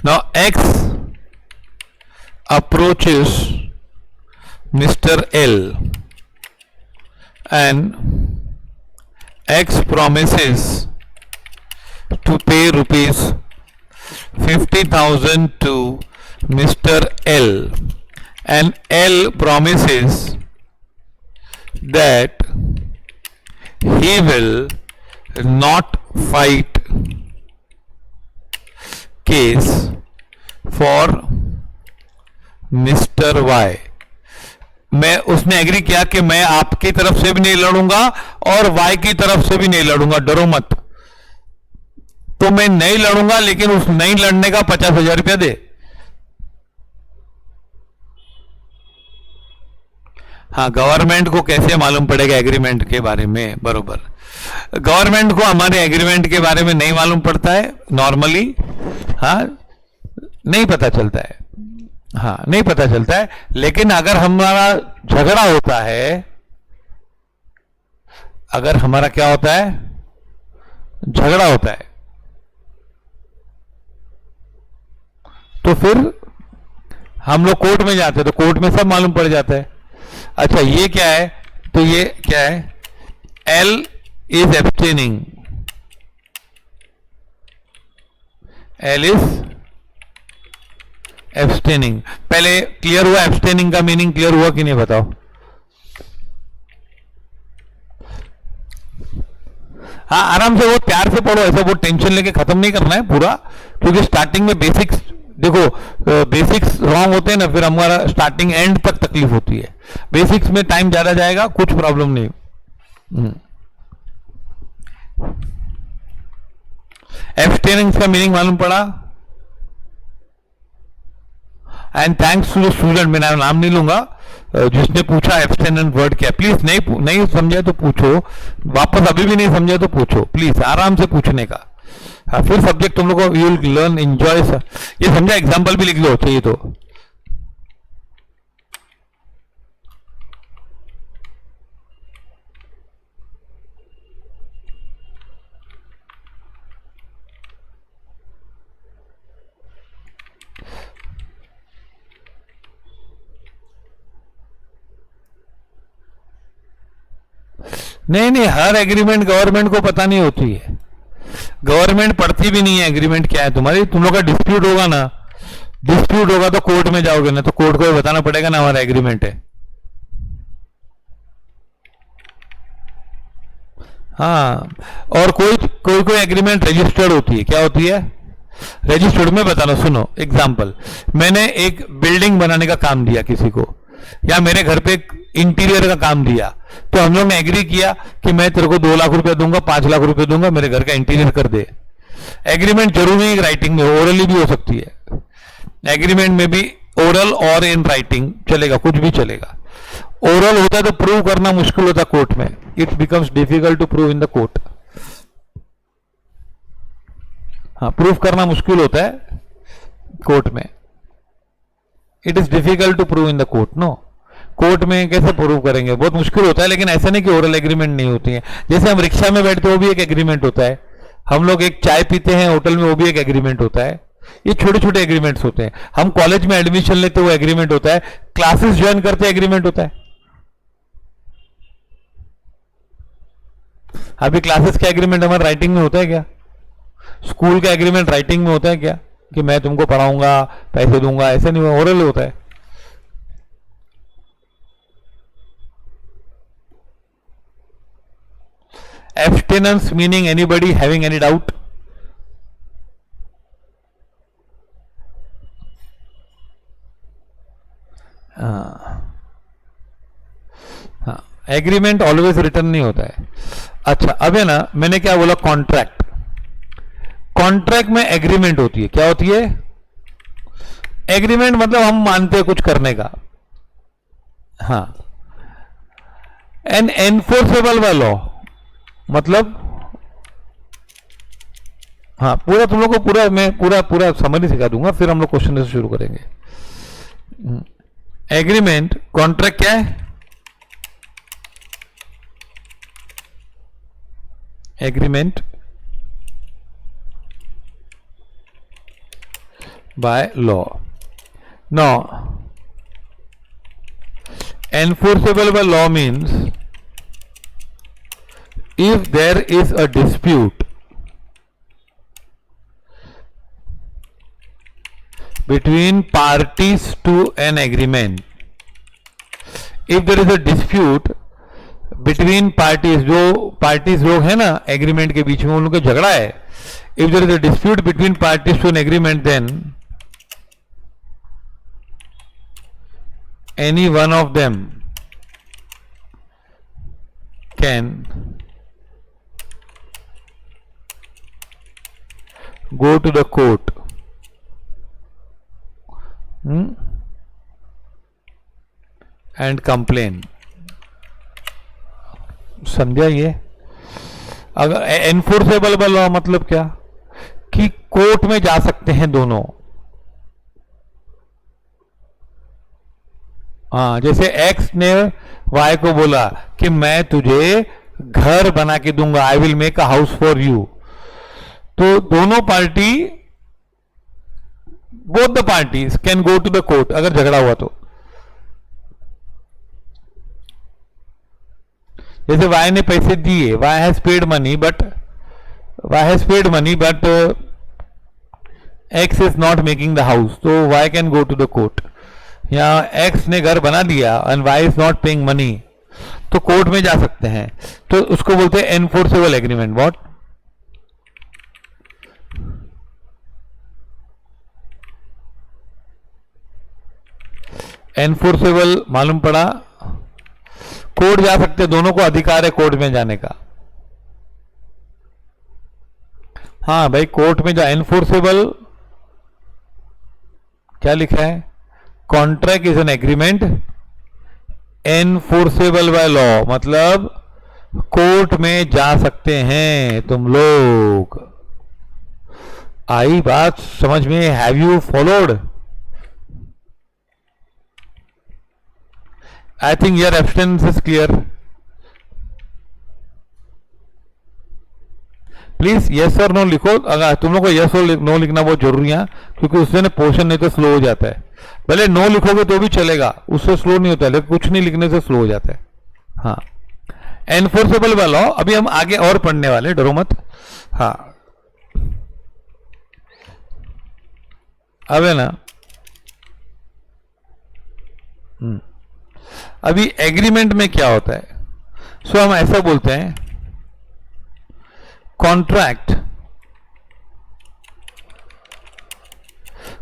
now X approaches Mr. L and X promises to pay rupees 50,000 to Mr. L, and L promises that he will not fight case for Mr. Y. उसने agree किया कि मैं आपकी तरफ से भी नहीं लड़ूंगा और वाई की तरफ से भी नहीं लड़ूंगा, डरो मत। तो मैं नहीं लड़ूंगा लेकिन उस नहीं लड़ने का 50,000 रुपया दे। हाँ, गवर्नमेंट को कैसे मालूम पड़ेगा एग्रीमेंट के बारे में, बरोबर, गवर्नमेंट को हमारे एग्रीमेंट के बारे में नहीं मालूम पड़ता है नॉर्मली, हाँ नहीं पता चलता है, हाँ नहीं पता चलता है। लेकिन अगर हमारा झगड़ा होता है, अगर हमारा क्या होता है, झगड़ा होता है, तो फिर हम लोग कोर्ट में जाते हैं, तो कोर्ट में सब मालूम पड़ जाता है। अच्छा ये क्या है, तो ये क्या है, L is abstaining, L is abstaining। पहले क्लियर हुआ abstaining का मीनिंग, क्लियर हुआ कि नहीं बताओ? हाँ आराम से, वो प्यार से पढ़ो, ऐसा वो टेंशन लेके खत्म नहीं करना है पूरा, क्योंकि स्टार्टिंग में बेसिक्स, देखो बेसिक्स रॉन्ग होते हैं ना, फिर हमारा स्टार्टिंग एंड तक तकलीफ होती है। बेसिक्स में टाइम ज्यादा जाएगा, कुछ प्रॉब्लम नहीं। एब्सटेनेंस का मीनिंग मालूम पड़ा? And thanks to the student, मैं नाम नहीं लूंगा, जिसने पूछा एब्सटेनेंट वर्ड क्या। प्लीज नहीं समझा तो पूछो, वापस अभी भी नहीं समझा तो पूछो, प्लीज आराम से पूछने का। हाँ, फिर सब्जेक्ट तुम लोग को यू विल लर्न एंजॉय। ये समझा, एग्जाम्पल भी लिख लो चाहिए तो। नहीं, हर एग्रीमेंट गवर्नमेंट को पता नहीं होती है, गवर्नमेंट पढ़ती भी नहीं है एग्रीमेंट क्या है तुम्हारी। तुम लोग का डिस्प्यूट होगा ना, डिस्प्यूट होगा तो कोर्ट में जाओगे ना, तो कोर्ट को बताना पड़ेगा ना हमारा एग्रीमेंट है। हाँ, और कोई एग्रीमेंट रजिस्टर्ड होती है। क्या होती है? रजिस्टर्ड में बताना, सुनो एग्जाम्पल, मैंने एक बिल्डिंग बनाने का काम दिया किसी को, या मेरे घर पे इंटीरियर का काम दिया, तो हम लोग ने एग्री किया कि मैं तेरे को 2 लाख रुपया दूंगा, 5 लाख रुपया दूंगा, मेरे घर का इंटीरियर कर दे। एग्रीमेंट जरूरी है राइटिंग में, ओरली भी हो सकती है। एग्रीमेंट में भी ओरल और इन राइटिंग चलेगा, कुछ भी चलेगा। ओरल होता है तो प्रूव करना मुश्किल होता है कोर्ट में, it becomes difficult to prove in the court. हाँ, प्रूव करना मुश्किल होता है कोर्ट में, it is difficult to prove in the court. No, court में कैसे प्रूव करेंगे, बहुत मुश्किल होता है। लेकिन ऐसा नहीं कि ओरल एग्रीमेंट नहीं होती है। जैसे हम रिक्शा में बैठते हैं वो भी एक एग्रीमेंट होता है, हम लोग एक चाय पीते हैं होटल में वो भी एक एग्रीमेंट होता है। ये छोटे छोटे एग्रीमेंट्स होते हैं। हम कॉलेज में एडमिशन लेते वो एग्रीमेंट होता है, क्लासेस ज्वाइन करते एग्रीमेंट होता है। अभी क्लासेस का एग्रीमेंट हमारे राइटिंग में होता है क्या? स्कूल का एग्रीमेंट राइटिंग में होता है क्या कि मैं तुमको पढ़ाऊंगा, पैसे दूंगा? ऐसा नहीं, ओरल होता है। Abstinence meaning anybody having any doubt? हाँ, एग्रीमेंट ऑलवेज रिटर्न नहीं होता है। अच्छा, अब है ना, मैंने क्या बोला, कॉन्ट्रैक्ट। कॉन्ट्रैक्ट में एग्रीमेंट होती है। क्या होती है? एग्रीमेंट मतलब हम मानते हैं कुछ करने का। हाँ, एन एनफोर्सेबल बाय लॉ मतलब, हाँ, पूरा तुम लोग को मैं पूरा समझ सिखा दूंगा, फिर हम लोग क्वेश्चन से शुरू करेंगे। एग्रीमेंट, कॉन्ट्रैक्ट क्या है? Agreement by law. No, enforceable by law means if there is a dispute between parties to an agreement, if there is a dispute between parties, जो parties लोग हैं ना एग्रीमेंट के बीच में, उन लोगों का झगड़ा है, if there is a dispute between parties to an agreement, then any one of them can go to the court and complain। समझा ये? अगर एनफोर्सेबल बाय लॉ मतलब क्या कि कोर्ट में जा सकते हैं दोनों। हाँ, जैसे एक्स ने वाई को बोला कि मैं तुझे घर बना के दूंगा, I will make a house for you, तो दोनों party, both the parties can go to the court अगर झगड़ा हुआ तो। जैसे वाई ने पैसे दिए, Y has paid money but X is not making the house, तो Y can go to the court. या एक्स ने घर बना दिया and Y is not paying money, तो कोर्ट में जा सकते हैं, तो उसको बोलते हैं एनफोर्सेबल एग्रीमेंट। व्हाट? एनफोर्सेबल मालूम पड़ा? कोर्ट जा सकते, दोनों को अधिकार है कोर्ट में जाने का। हाँ भाई, कोर्ट में जो एनफोर्सेबल क्या लिखा है, contract is an agreement enforceable by law, मतलब कोर्ट में जा सकते हैं तुम लोग। आई बात समझ में? Have you followed? I think your abstains is clear. Please yes और नो लिखो। अगर तुम लोग को यस और नो लिखना बहुत जरूरी है, क्योंकि उससे पोर्शन नहीं तो स्लो हो जाता है। भले नो लिखोगे तो भी चलेगा, उससे स्लो नहीं होता है, लेकिन कुछ नहीं लिखने से स्लो हो जाता है। हाँ, एनफोर्सेबल बाय लॉ। अभी हम आगे और पढ़ने वाले, डरो मत। हाँ, अब है ना, अभी एग्रीमेंट में क्या होता है? सो हम ऐसा बोलते हैं,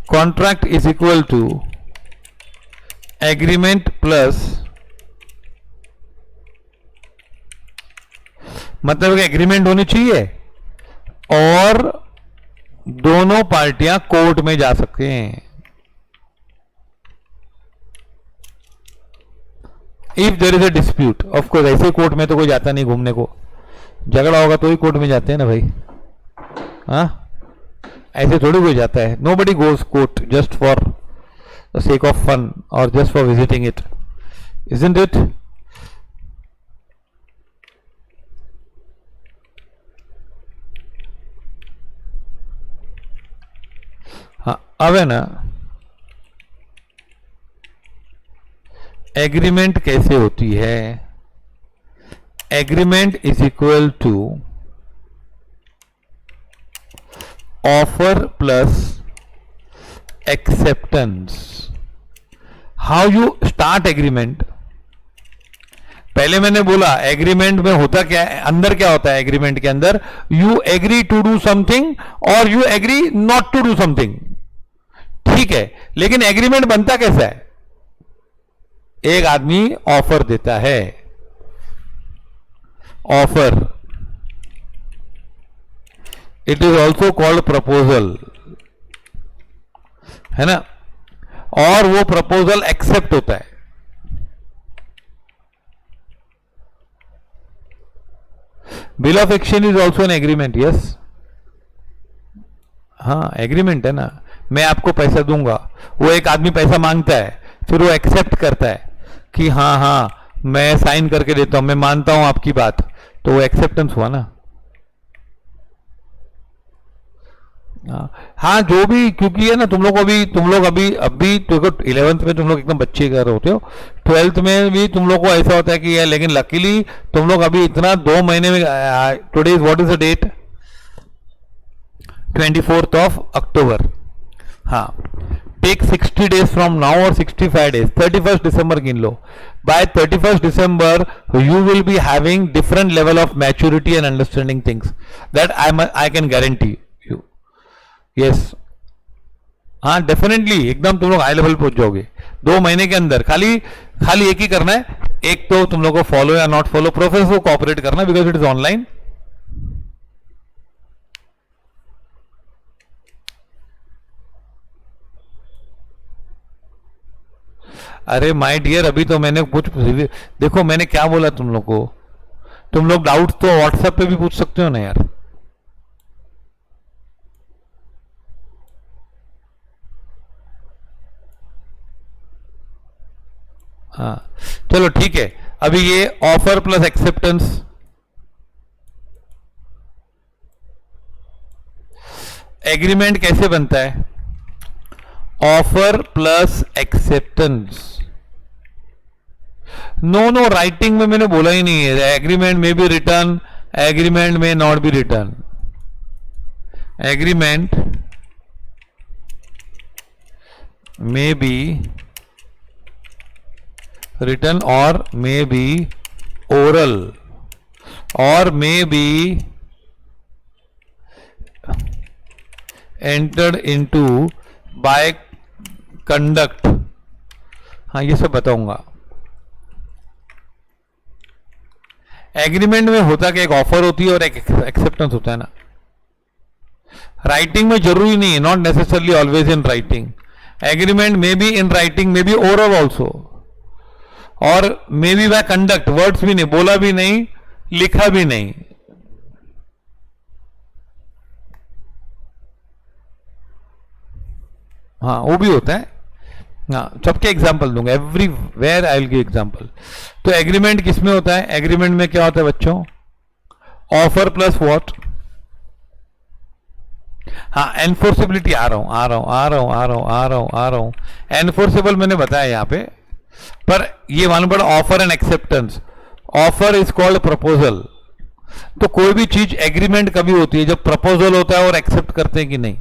contract is equal to agreement plus, मतलब एग्रीमेंट होनी चाहिए और दोनों पार्टियां कोर्ट में जा सकते हैं। If there is a dispute, of course ऐसे कोर्ट में तो कोई जाता नहीं घूमने को, झगड़ा होगा तो ही कोर्ट में जाते हैं ना भाई। हाँ, ऐसे थोड़ी कोई जाता है। Nobody goes court just for the sake of fun और just for visiting it, isn't it? हाँ, अब है ना, एग्रीमेंट कैसे होती है? Agreement is equal to offer plus acceptance. How you start agreement? पहले मैंने बोला एग्रीमेंट में होता क्या है, अंदर क्या होता है एग्रीमेंट के अंदर? You agree to do something और you agree not to do something, ठीक है। लेकिन एग्रीमेंट बनता कैसा है? एक आदमी ऑफर देता है, offer, it is also called proposal, है ना, और वो प्रपोजल एक्सेप्ट होता है। Bill of exchange is also an agreement, yes. हाँ, एग्रीमेंट है ना, मैं आपको पैसा दूंगा, वो एक आदमी पैसा मांगता है, फिर वो एक्सेप्ट करता है कि हाँ हाँ मैं साइन करके देता हूं, मैं मानता हूं आपकी बात, तो वो एक्सेप्टेंस हुआ ना। हाँ, जो भी, क्योंकि है ना, तुम लोग अभी देखो 11th में तुम लोग एकदम बच्चे कर होते हो, 12th में भी तुम लोग को ऐसा होता है कि है, लेकिन लकीली तुम लोग अभी इतना 2 महीने में, today what is the date? 24th of October। हाँ, टेक 60 डेज फ्रॉम नाउ और 65 डेज, 31st December गिन लो। By 31st December you will be having different level of maturity and understanding things, that I can guarantee you, yes। हाँ, definitely एकदम तुम लोग high level पहुंच जाओगे 2 महीने के अंदर। खाली एक ही करना है, एक तो तुम लोग को फॉलो या नॉट फॉलो, प्रोफेसर को कोऑपरेट करना, बिकॉज इट इज ऑनलाइन। अरे माय डियर, अभी तो मैंने कुछ, देखो मैंने क्या बोला तुम लोग को, तुम लोग डाउट तो व्हाट्सएप पे भी पूछ सकते हो ना यार। हाँ, चलो ठीक है। अभी ये ऑफर प्लस एक्सेप्टेंस, एग्रीमेंट कैसे बनता है? Offer plus acceptance. No, writing में मैंने बोला ही नहीं है, एग्रीमेंट में बी रिटर्न, एग्रीमेंट में not be written. Agreement may be written or may be oral or may be entered into by conduct। हाँ, ये सब बताऊंगा। एग्रीमेंट में होता कि एक ऑफर होती है और एक एक्सेप्टेंस होता है ना। राइटिंग में जरूरी नहीं है, not necessarily always in writing. Agreement may be in writing, may be oral also, और may be by conduct, words भी नहीं, बोला भी नहीं, लिखा भी नहीं. हाँ वो भी होता है. हाँ सबके एग्जाम्पल दूंगा, everywhere I will give example. तो एग्रीमेंट किसमें होता है? एग्रीमेंट में क्या होता है बच्चों? Offer plus what? हाँ एनफोर्सेबिलिटी. आ रहा हूं. एनफोर्सेबल मैंने बताया यहां पे, पर ये मालूम पड़ा offer and acceptance. Offer is called proposal. तो कोई भी चीज एग्रीमेंट कभी होती है जब प्रपोजल होता है और एक्सेप्ट करते हैं कि नहीं.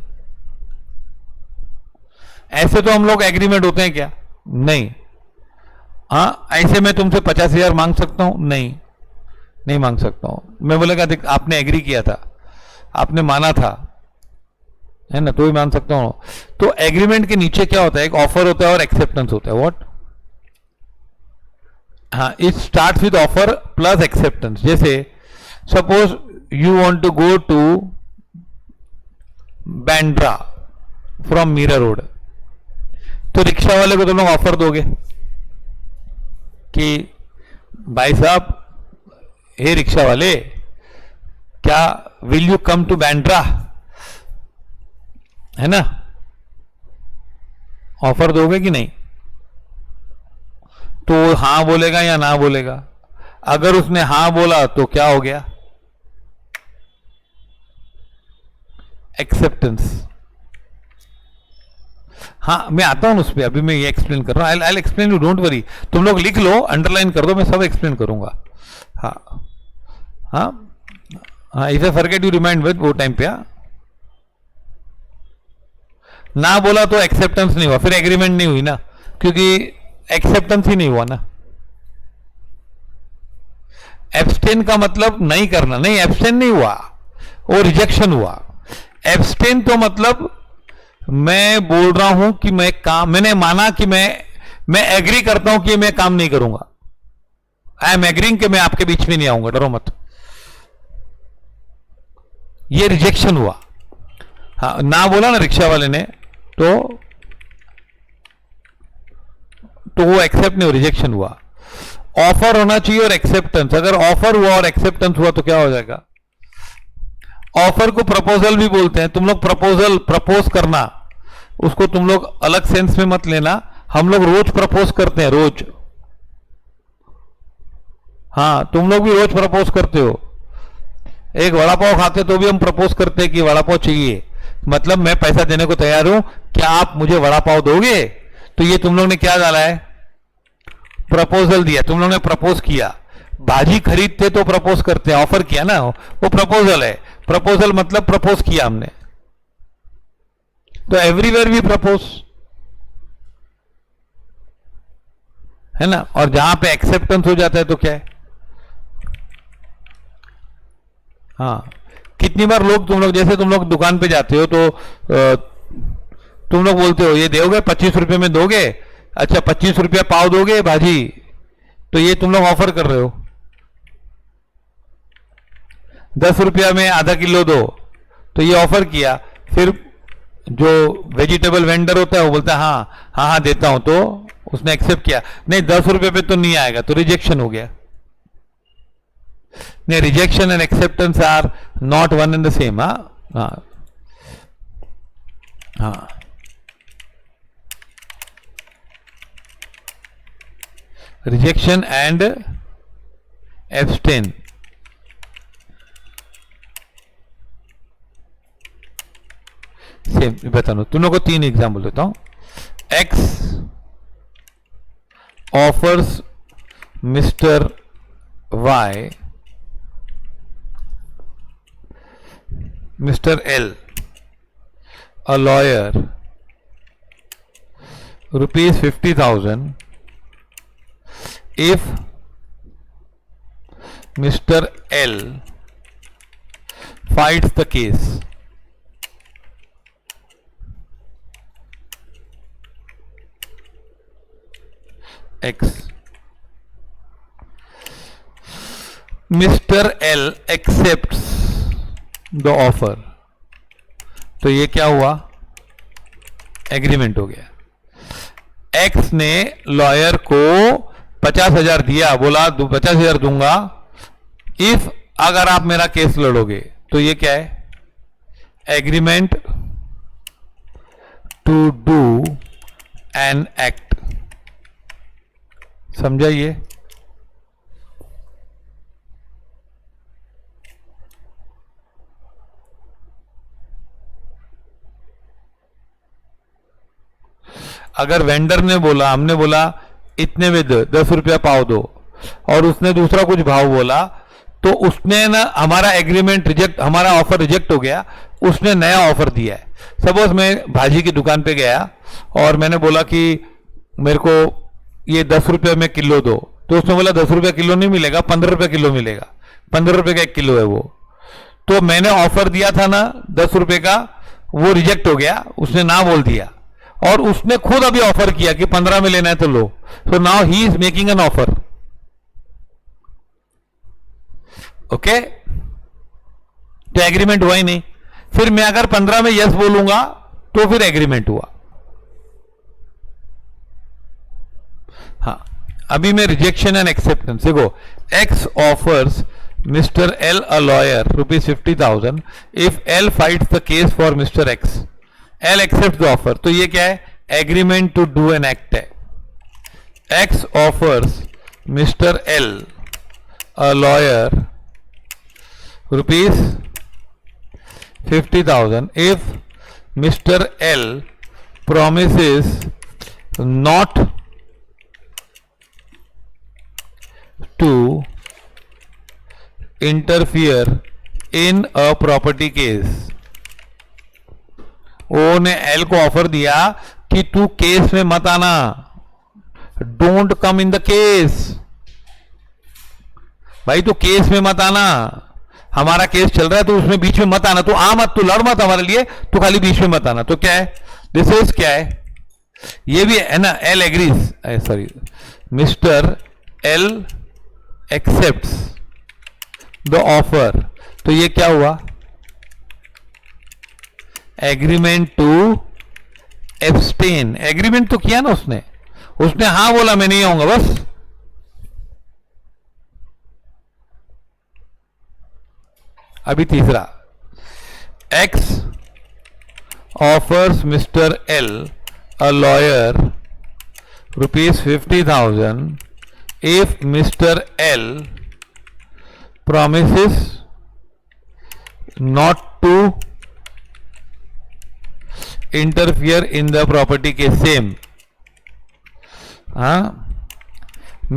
ऐसे तो हम लोग एग्रीमेंट होते हैं क्या? नहीं. हाँ ऐसे मैं तुमसे 50,000 मांग सकता हूं? नहीं मांग सकता हूं. मैं बोलेगा देख आपने एग्री किया था, आपने माना था, है ना, तो ही मान सकता हूं. तो एग्रीमेंट के नीचे क्या होता है? एक ऑफर होता है और एक्सेप्टेंस होता है. व्हाट? हाँ it start with offer plus acceptance. जैसे suppose you want to go to Bandra from Mira road, तो रिक्शा वाले को तुम लोग ऑफर दोगे कि भाई साहब, हे रिक्शा वाले, क्या will you come to Bandra, है ना? ऑफर दोगे कि नहीं? तो हां बोलेगा या ना बोलेगा? अगर उसने हां बोला तो क्या हो गया? एक्सेप्टेंस. हाँ मैं आता हूं उस पर, अभी मैं ये एक्सप्लेन कर रहा हूं. I explain you, don't worry. तुम लोग लिख लो, अंडरलाइन कर दो, मैं सब एक्सप्लेन करूंगा. हाँ हाँ if I forget you remind with वो टाइम पे. ना बोला तो एक्सेप्टेंस नहीं हुआ, फिर एग्रीमेंट नहीं हुई ना, क्योंकि एक्सेप्टेंस ही नहीं हुआ ना. एब्सटेन का मतलब नहीं करना. नहीं, एब्सटेन नहीं हुआ, वो रिजेक्शन हुआ. एब्सटेन तो मतलब मैं बोल रहा हूं कि मैं काम, मैंने माना कि मैं एग्री करता हूं कि मैं काम नहीं करूंगा. आई एम एग्रीइंग कि मैं आपके बीच में नहीं आऊंगा, डरो मत. ये रिजेक्शन हुआ. हाँ ना बोला ना रिक्शा वाले ने, तो वो एक्सेप्ट नहीं हुआ, रिजेक्शन हुआ. ऑफर होना चाहिए और एक्सेप्टेंस. अगर ऑफर हुआ और एक्सेप्टेंस हुआ तो क्या हो जाएगा? ऑफर को प्रपोजल भी बोलते हैं. तुम लोग प्रपोजल, प्रपोज करना, उसको तुम लोग अलग सेंस में मत लेना. हम लोग रोज प्रपोज करते हैं, रोज. हाँ तुम लोग भी रोज प्रपोज करते हो. एक वड़ा पाव खाते तो भी हम प्रपोज करते हैं कि वड़ा पाव चाहिए, मतलब मैं पैसा देने को तैयार हूं, क्या आप मुझे वड़ा पाव दोगे? तो ये तुम लोग ने क्या डाला है? प्रपोजल दिया. तुम लोग ने प्रपोज किया. भाजी खरीदते तो प्रपोज करते हैं, ऑफर किया ना, वो प्रपोजल है. प्रपोजल मतलब प्रपोज किया हमने. तो एवरीवेयर भी प्रपोज, है ना. और जहां पे एक्सेप्टेंस हो जाता है तो क्या है? हाँ कितनी बार लोग, तुम लोग जैसे तुम लोग दुकान पे जाते हो तो तुम लोग बोलते हो ये दोगे 25 रुपए में दोगे? अच्छा 25 रुपया पाव दोगे भाजी? तो ये तुम लोग ऑफर कर रहे हो. 10 रुपया में आधा किलो दो, तो ये ऑफर किया. फिर जो वेजिटेबल वेंडर होता है वो बोलता है हाँ देता हूं, तो उसने एक्सेप्ट किया. नहीं 10 रुपये पे तो नहीं आएगा, तो रिजेक्शन हो गया. नहीं, rejection and acceptance are not one and the same. हाँ रिजेक्शन एंड एब्सटेन. सेम बता दो. तुम लोगों को 3 एग्जाम्पल देता हूं. X offers mister Y Mr. L, a lawyer, rupees 50,000 if Mr. L fights the case. X. Mr. L accepts the offer. तो ये क्या हुआ, एग्रीमेंट हो गया। एक्स ने लॉयर को 50,000 दिया, बोला 50,000 दूंगा इफ अगर आप मेरा केस लड़ोगे, तो ये क्या है, agreement to do an act. समझा ये? अगर वेंडर ने बोला, हमने बोला इतने में दो, 10 रुपया पाव दो, और उसने दूसरा कुछ भाव बोला, तो उसने ना हमारा एग्रीमेंट रिजेक्ट, हमारा ऑफर रिजेक्ट हो गया, उसने नया ऑफर दिया है। सपोज मैं भाजी की दुकान पे गया और मैंने बोला कि मेरे को ये 10 रुपये में किलो दो, तो उसने बोला 10 रुपये किलो नहीं मिलेगा, 15 रुपये किलो मिलेगा, 15 रुपये का 1 किलो है वो। तो मैंने ऑफर दिया था ना 10 रुपये का, वो रिजेक्ट हो गया, उसने ना बोल दिया, और उसने खुद अभी ऑफर किया कि 15 में लेना है तो लो। So now he is making an offer. Okay, तो एग्रीमेंट हुआ ही नहीं। फिर मैं अगर 15 में यस बोलूंगा तो फिर एग्रीमेंट हुआ। हाँ, अभी मैं रिजेक्शन एंड एक्सेप्टेंस देखो। X offers mister L a lawyer ₹50,000 if L fights the case for mister X, L accept the offer. तो ये क्या है, agreement to do an act है। X offers mister L a lawyer ₹50,000 if Mr. L promises not to interfere in a property case। ओ ने L को offer दिया कि तू केस में मत आना, don't come in the case. भाई तू केस में मत आना, हमारा केस चल रहा है तो उसमें बीच में मत आना, तो आ मत, तू लड़ मत हमारे लिए, तो खाली बीच में मत आना। तो क्या है, दिस इज क्या है, ये भी है ना, L agrees, sorry mister L accepts the offer. तो ये क्या हुआ, एग्रीमेंट टू एब्सटेन। एग्रीमेंट तो किया ना उसने, उसने हाँ बोला मैं नहीं आऊंगा बस। अभी तीसरा, x offers mister L a lawyer ₹50,000 if mister L promises not to interfere in the property case। same,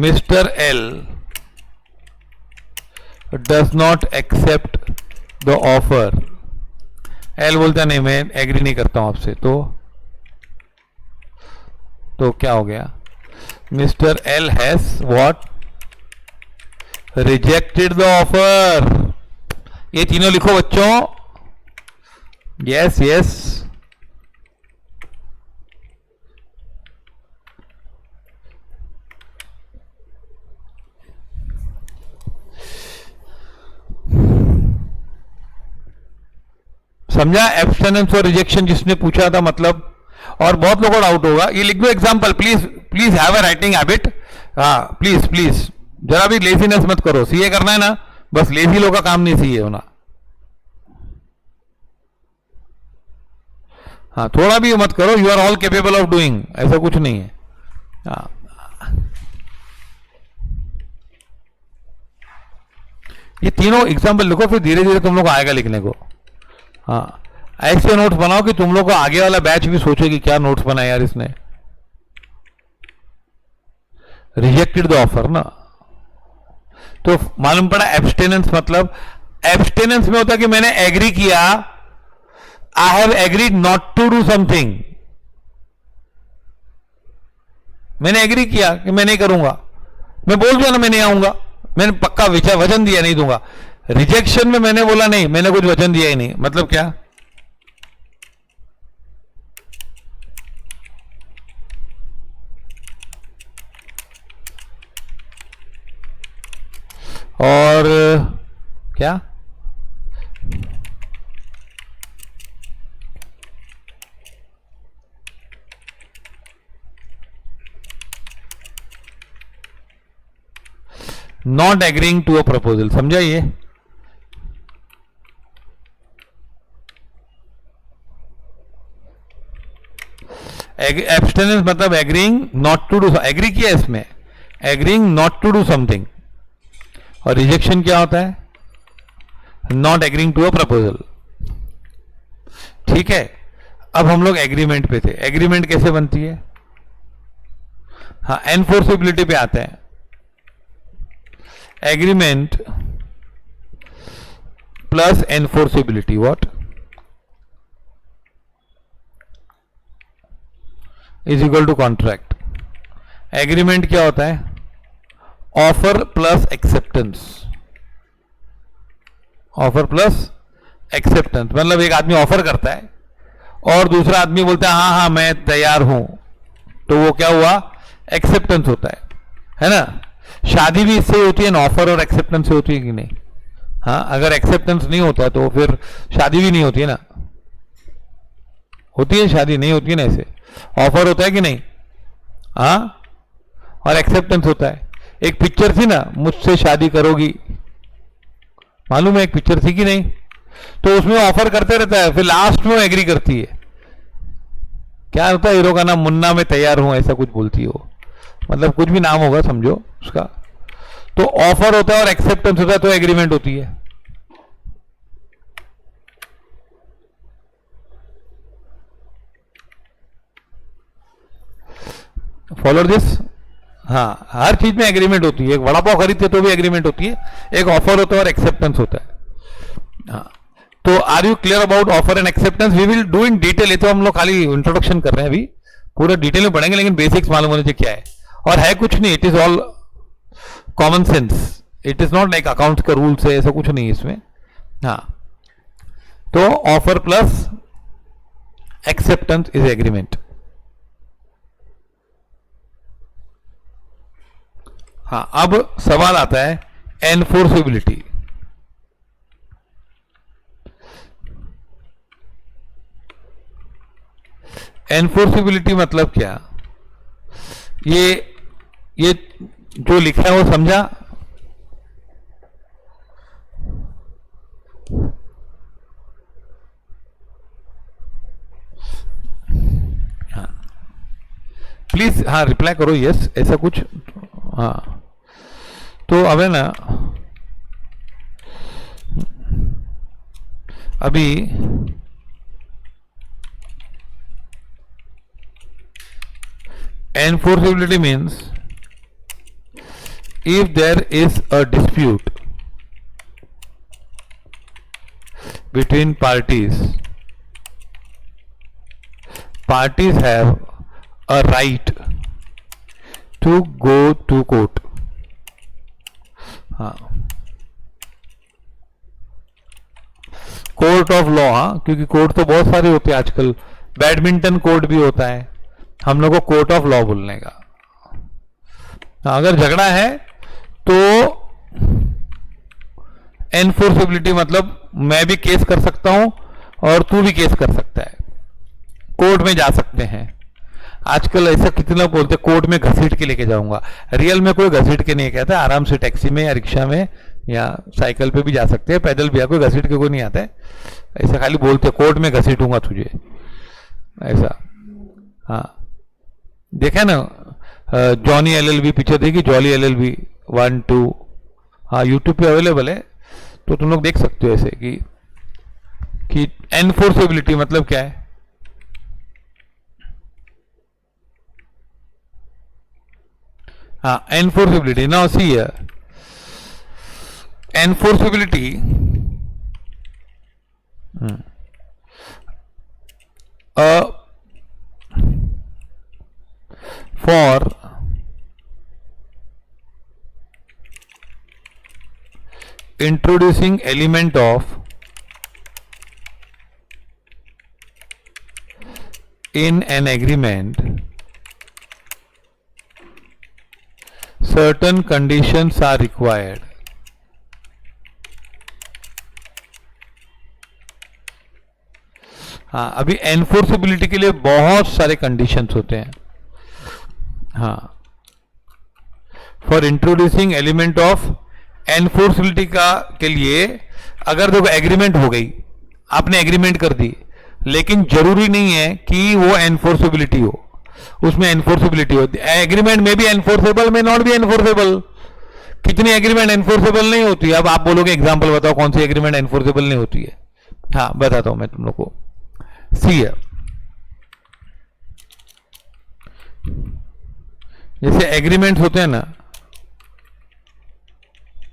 Mr. L does not accept the offer। L बोलता नहीं मैं एग्री नहीं करता हूं आपसे, तो क्या हो गया, mister L has what, rejected the offer. ये तीनों लिखो बच्चों, यस यस। समझा एब्स्टेनेंस और रिजेक्शन जिसने पूछा था मतलब, और बहुत लोगों को डाउट होगा, ये लिख दो example please, please have a writing habit. हाँ प्लीज प्लीज, जरा भी लेजीनेस मत करो, सीए करना है ना, बस लेजी लोग का काम नहीं सीए होना। हाँ थोड़ा भी मत करो, you are all capable of doing, ऐसा कुछ नहीं है। हाँ ये तीनों एग्जाम्पल लिखो, फिर धीरे धीरे तुम लोग को आएगा लिखने को। हाँ ऐसे नोट्स बनाओ कि तुम लोग को आगे वाला बैच भी सोचे कि क्या नोट्स बनाया यार इसने। रिजेक्टेड द ऑफर ना, तो मालूम पड़ा एब्स्टेनेंस मतलब, एब्स्टेनेंस में होता है कि मैंने एग्री किया, I have agreed not to do something. मैंने एग्री किया कि मैं नहीं करूंगा, मैं बोल दिया ना मैं नहीं आऊंगा, मैंने पक्का वचन दिया नहीं दूंगा। रिजेक्शन में मैंने बोला नहीं, मैंने कुछ वचन दिया ही नहीं, मतलब क्या, और क्या not agreeing to a proposal, समझा ये? एब्सटेनेंस मतलब agreeing not to do, agree किया इसमें, agreeing not to do something. और रिजेक्शन क्या होता है? Not agreeing to a proposal. ठीक है, अब हम लोग एग्रीमेंट पे थे। एग्रीमेंट कैसे बनती है? हाँ, एनफोर्सेबिलिटी पे आते हैं। Agreement plus enforceability, what is equal to contract. Agreement क्या होता है? Offer plus acceptance. Offer plus acceptance मतलब एक आदमी ऑफर करता है और दूसरा आदमी बोलता है हाँ हाँ मैं तैयार हूं, तो वो क्या हुआ? एक्सेप्टेंस होता है ना? शादी भी इससे होती है ना, ऑफर और एक्सेप्टेंस से होती है कि नहीं? हाँ, अगर एक्सेप्टेंस नहीं होता है तो फिर शादी भी नहीं होती है ना? होती है शादी? नहीं होती है ना। ऐसे ऑफर होता है कि नहीं? हाँ, और एक्सेप्टेंस होता है। एक पिक्चर थी ना, मुझसे शादी करोगी, मालूम है एक पिक्चर थी कि नहीं? तो उसमें ऑफर करते रहता है, फिर लास्ट में एग्री करती है। क्या होता है? हीरो का नाम मुन्ना, में तैयार हूं, ऐसा कुछ बोलती है वो, मतलब कुछ भी नाम होगा समझो उसका। तो ऑफर होता है और एक्सेप्टेंस होता है, तो एग्रीमेंट होती है। Follow this. हाँ, हर चीज में एग्रीमेंट होती है। एक वड़ा पाव खरीदते तो भी एग्रीमेंट होती है, एक ऑफर होता है और एक्सेप्टेंस होता है। हाँ, तो are you clear about offer and acceptance? We will do in detail. ये तो हम लोग खाली इंट्रोडक्शन कर रहे हैं, अभी पूरा डिटेल में पढ़ेंगे, लेकिन बेसिक्स मालूम होने से क्या है। और है कुछ नहीं, it is all common sense. It is not like accounts का रूल्स है, ऐसा कुछ नहीं है इसमें। हाँ, तो offer plus acceptance is agreement. हाँ, अब सवाल आता है एनफोर्सेबिलिटी। एनफोर्सेबिलिटी मतलब क्या? ये जो लिखा है वो समझा? हाँ, प्लीज हाँ रिप्लाई करो यस, ऐसा कुछ। हाँ, तो अब है ना, अभी enforceability means if there is a dispute between parties have a right to go to court. हाँ, कोर्ट ऑफ लॉ। हाँ, क्योंकि कोर्ट तो बहुत सारे होते हैं आजकल, बैडमिंटन कोर्ट भी होता है, हम लोग को कोर्ट ऑफ लॉ बोलने का। अगर झगड़ा है तो एनफोर्सेबिलिटी मतलब मैं भी केस कर सकता हूं और तू भी केस कर सकता है, कोर्ट में जा सकते हैं। आजकल ऐसा कितना बोलते हैं, कोर्ट में घसीट के लेके जाऊंगा। रियल में कोई घसीट के नहीं कहता, आराम से टैक्सी में या रिक्शा में या साइकिल पे भी जा सकते हैं, पैदल भी। कोई घसीट के कोई नहीं आता है, ऐसा खाली बोलते कोर्ट में घसीटूंगा तुझे, ऐसा। हाँ, देखा ना जॉनी एलएलबी पिक्चर देखी? Jolly LLB 1 2। हाँ, यूट्यूब पे अवेलेबल है, तो तुम लोग देख सकते हो ऐसे कि एनफोर्सेबिलिटी मतलब क्या है। हाँ, enforceability. Now see here, enforceability for introducing element of in an agreement, certain conditions are required. हाँ, अभी एनफोर्सेबिलिटी के लिए बहुत सारे कंडीशंस होते हैं। हाँ, फॉर इंट्रोड्यूसिंग एलिमेंट ऑफ एनफोर्सबिलिटी का के लिए, अगर देखो एग्रीमेंट हो गई, आपने एग्रीमेंट कर दी, लेकिन जरूरी नहीं है कि वो एनफोर्सेबिलिटी हो, उसमें एनफोर्सेबिलिटी हो, एग्रीमेंट में भी एनफोर्सेबल, में नॉट भी एनफोर्सेबल। कितनी एग्रीमेंट एनफोर्सेबल नहीं होती है? अब आप बोलोगे एग्जांपल बताओ कौन सी एग्रीमेंट एनफोर्सेबल नहीं होती है। हाँ बताता हूं मैं तुम लोग को। सी है, जैसे एग्रीमेंट्स होते हैं ना,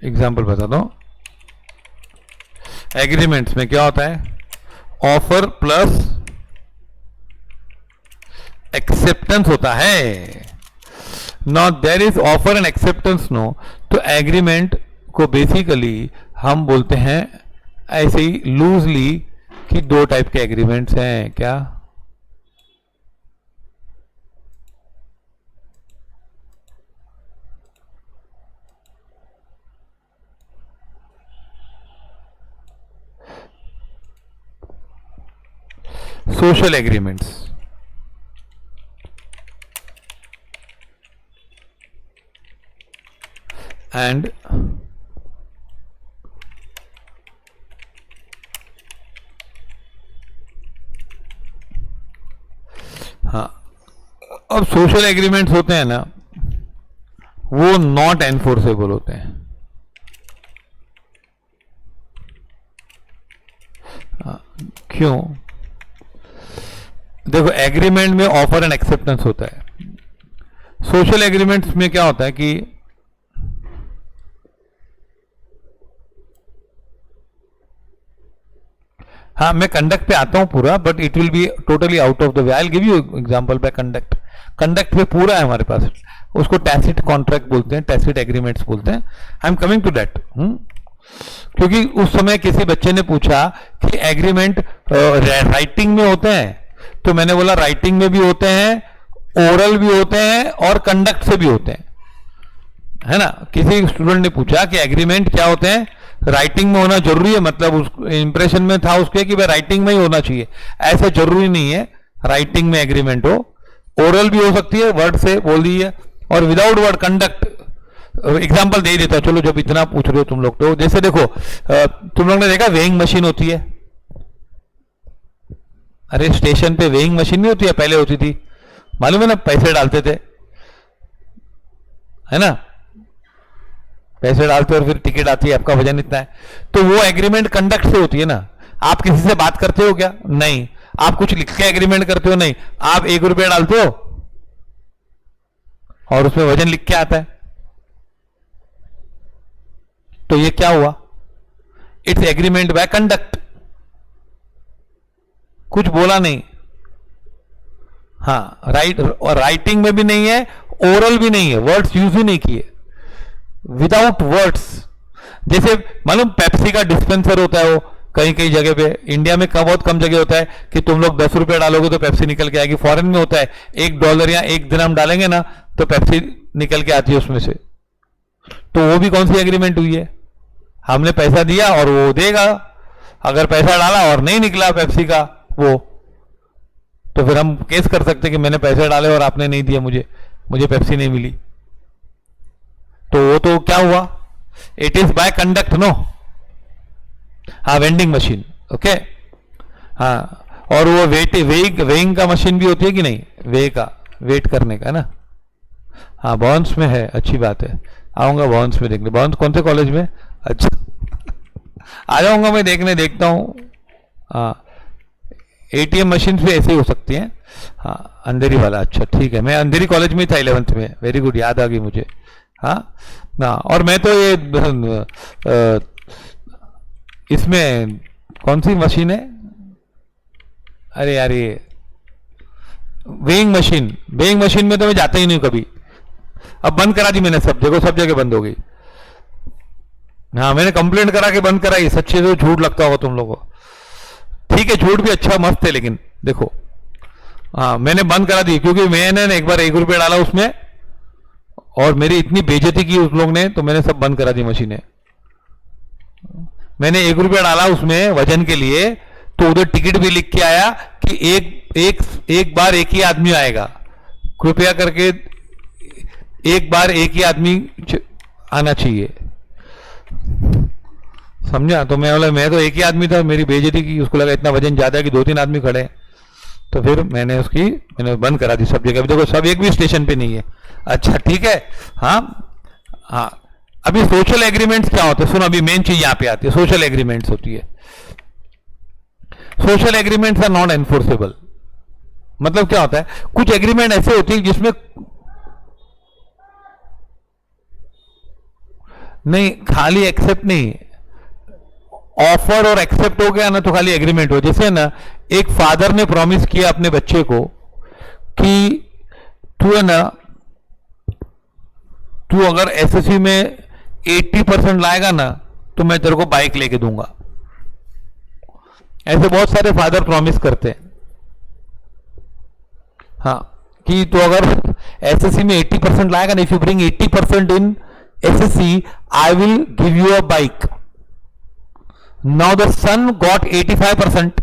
एग्जांपल बताता हूं। एग्रीमेंट्स में क्या होता है? ऑफर प्लस एक्सेप्टेंस होता है। Not there is offer and acceptance no. तो एग्रीमेंट को बेसिकली हम बोलते हैं ऐसे ही लूजली कि दो टाइप के एग्रीमेंट्स हैं। क्या? सोशल एग्रीमेंट्स एंड हाँ, अब सोशल एग्रीमेंट्स होते हैं ना, वो नॉट एनफोर्सेबल होते हैं। क्यों? देखो एग्रीमेंट में ऑफर एंड एक्सेप्टेंस होता है। सोशल एग्रीमेंट्स में क्या होता है कि हाँ, मैं कंडक्ट पे आता हूं पूरा, but it will be totally out of the way. I will give you example by conduct. Conduct पे पूरा है हमारे पास, उसको टैसिट कॉन्ट्रैक्ट बोलते हैं, टैसिट एग्रीमेंट्स बोलते हैं। I am coming to that. क्योंकि उस समय किसी बच्चे ने पूछा कि एग्रीमेंट राइटिंग में होते हैं, तो मैंने बोला राइटिंग में भी होते हैं, ओरल भी होते हैं और कंडक्ट से भी होते हैं, है ना। किसी स्टूडेंट ने पूछा कि एग्रीमेंट क्या होते हैं, राइटिंग में होना जरूरी है, मतलब उस इंप्रेशन में था उसके कि भाई राइटिंग में ही होना चाहिए। ऐसा जरूरी नहीं है राइटिंग में एग्रीमेंट हो, ओरल भी हो सकती है, वर्ड से बोल दी है, और विदाउट वर्ड कंडक्ट। एग्जांपल दे देता हूं, चलो जब इतना पूछ रहे हो तुम लोग, तो जैसे देखो तुम लोग ने देखा वेइंग मशीन होती है। अरे स्टेशन पे वेइंग मशीन नहीं होती है, पहले होती थी, मालूम है ना, पैसे डालते थे, है ना, पैसे डालते और फिर टिकट आती है, आपका वजन इतना है। तो वो एग्रीमेंट कंडक्ट से होती है ना। आप किसी से बात करते हो क्या? नहीं। आप कुछ लिख के एग्रीमेंट करते हो? नहीं। आप 1 रुपया डालते हो और उसमें वजन लिख के आता है, तो ये क्या हुआ? It's agreement by conduct. कुछ बोला नहीं। हाँ, राइट, और राइटिंग में भी नहीं है, ओरल भी नहीं है, वर्ड्स यूज ही नहीं किए, विदाउट वर्ड्स। जैसे मालूम पेप्सी का डिस्पेंसर होता है, वो कहीं कहीं जगह पे, इंडिया में बहुत कम जगह होता है कि तुम लोग 10 रुपए डालोगे तो पेप्सी निकल के आएगी। फॉरेन में होता है $1 या 1 दिरहम डालेंगे ना तो पेप्सी निकल के आती है उसमें से। तो वो भी कौन सी एग्रीमेंट हुई है? हमने पैसा दिया और वो देगा। अगर पैसा डाला और नहीं निकला पेप्सी का वो, तो फिर हम केस कर सकते कि मैंने पैसे डाले और आपने नहीं दिया, मुझे पेप्सी नहीं मिली। तो वो तो क्या हुआ? It is by conduct, no. हाँ, वेंडिंग मशीन, ओके। हाँ, और वो वेइंग का मशीन भी होती है कि नहीं, वेट करने का ना। हाँ, बॉन्स में है, अच्छी बात है, आऊंगा बॉन्स में देखने। बॉन्स कौन से कॉलेज में? अच्छा आ जाऊंगा मैं देखने, देखता हूँ। हाँ, एटीएम मशीन भी ऐसे ही हो सकती हैं। हाँ, अंधेरी वाला, अच्छा ठीक है, मैं अंधेरी कॉलेज में था 11th में, वेरी गुड, याद आ गई मुझे। हाँ ना, और मैं तो ये इसमें कौन सी मशीन है, अरे यार ये वेइंग मशीन में तो मैं जाता ही नहीं कभी। अब बंद करा दी मैंने, सब जगह बंद हो गई। हाँ, मैंने कंप्लेंट करा के बंद कराई। सच्चे तो झूठ लगता होगा तुम लोगों को। ठीक है, झूठ भी अच्छा मस्त है, लेकिन देखो, हाँ मैंने बंद करा दी क्योंकि मैंने एक बार 1 रुपया डाला उसमें और मेरी इतनी बेइज्जती की उस लोग ने, तो मैंने सब बंद करा दी मशीनें। मैंने 1 रुपया डाला उसमें वजन के लिए, तो उधर टिकट भी लिख के आया कि एक बार एक ही आदमी आएगा, कृपया करके एक बार एक ही आदमी आना चाहिए, समझा? तो मैं तो एक ही आदमी था, मेरी बेइज्जती की, उसको लगा इतना वजन ज्यादा है कि 2-3 आदमी खड़े हैं, तो फिर मैंने बंद करा दी सब जगह। अभी देखो सब एक भी स्टेशन पे नहीं है। अच्छा ठीक है। हाँ हाँ, अभी सोशल एग्रीमेंट्स क्या होते हैं? सुनो, अभी मेन चीज यहां पे आती है, सोशल एग्रीमेंट्स होती है। Social agreements are not enforceable. मतलब क्या होता है, कुछ एग्रीमेंट ऐसे होती है जिसमें नहीं, खाली एक्सेप्ट नहीं, ऑफर और एक्सेप्ट हो गया ना तो खाली एग्रीमेंट हो। जैसे ना, एक फादर ने प्रॉमिस किया अपने बच्चे को कि तू है ना, तू अगर एसएससी में 80% लाएगा ना तो मैं तेरे को बाइक लेके दूंगा। ऐसे बहुत सारे फादर प्रॉमिस करते हैं। हाँ, कि तो अगर एसएससी में 80% लाएगा ना, if you bring 80% in SSC I will give you a bike. Now the sun got 85%.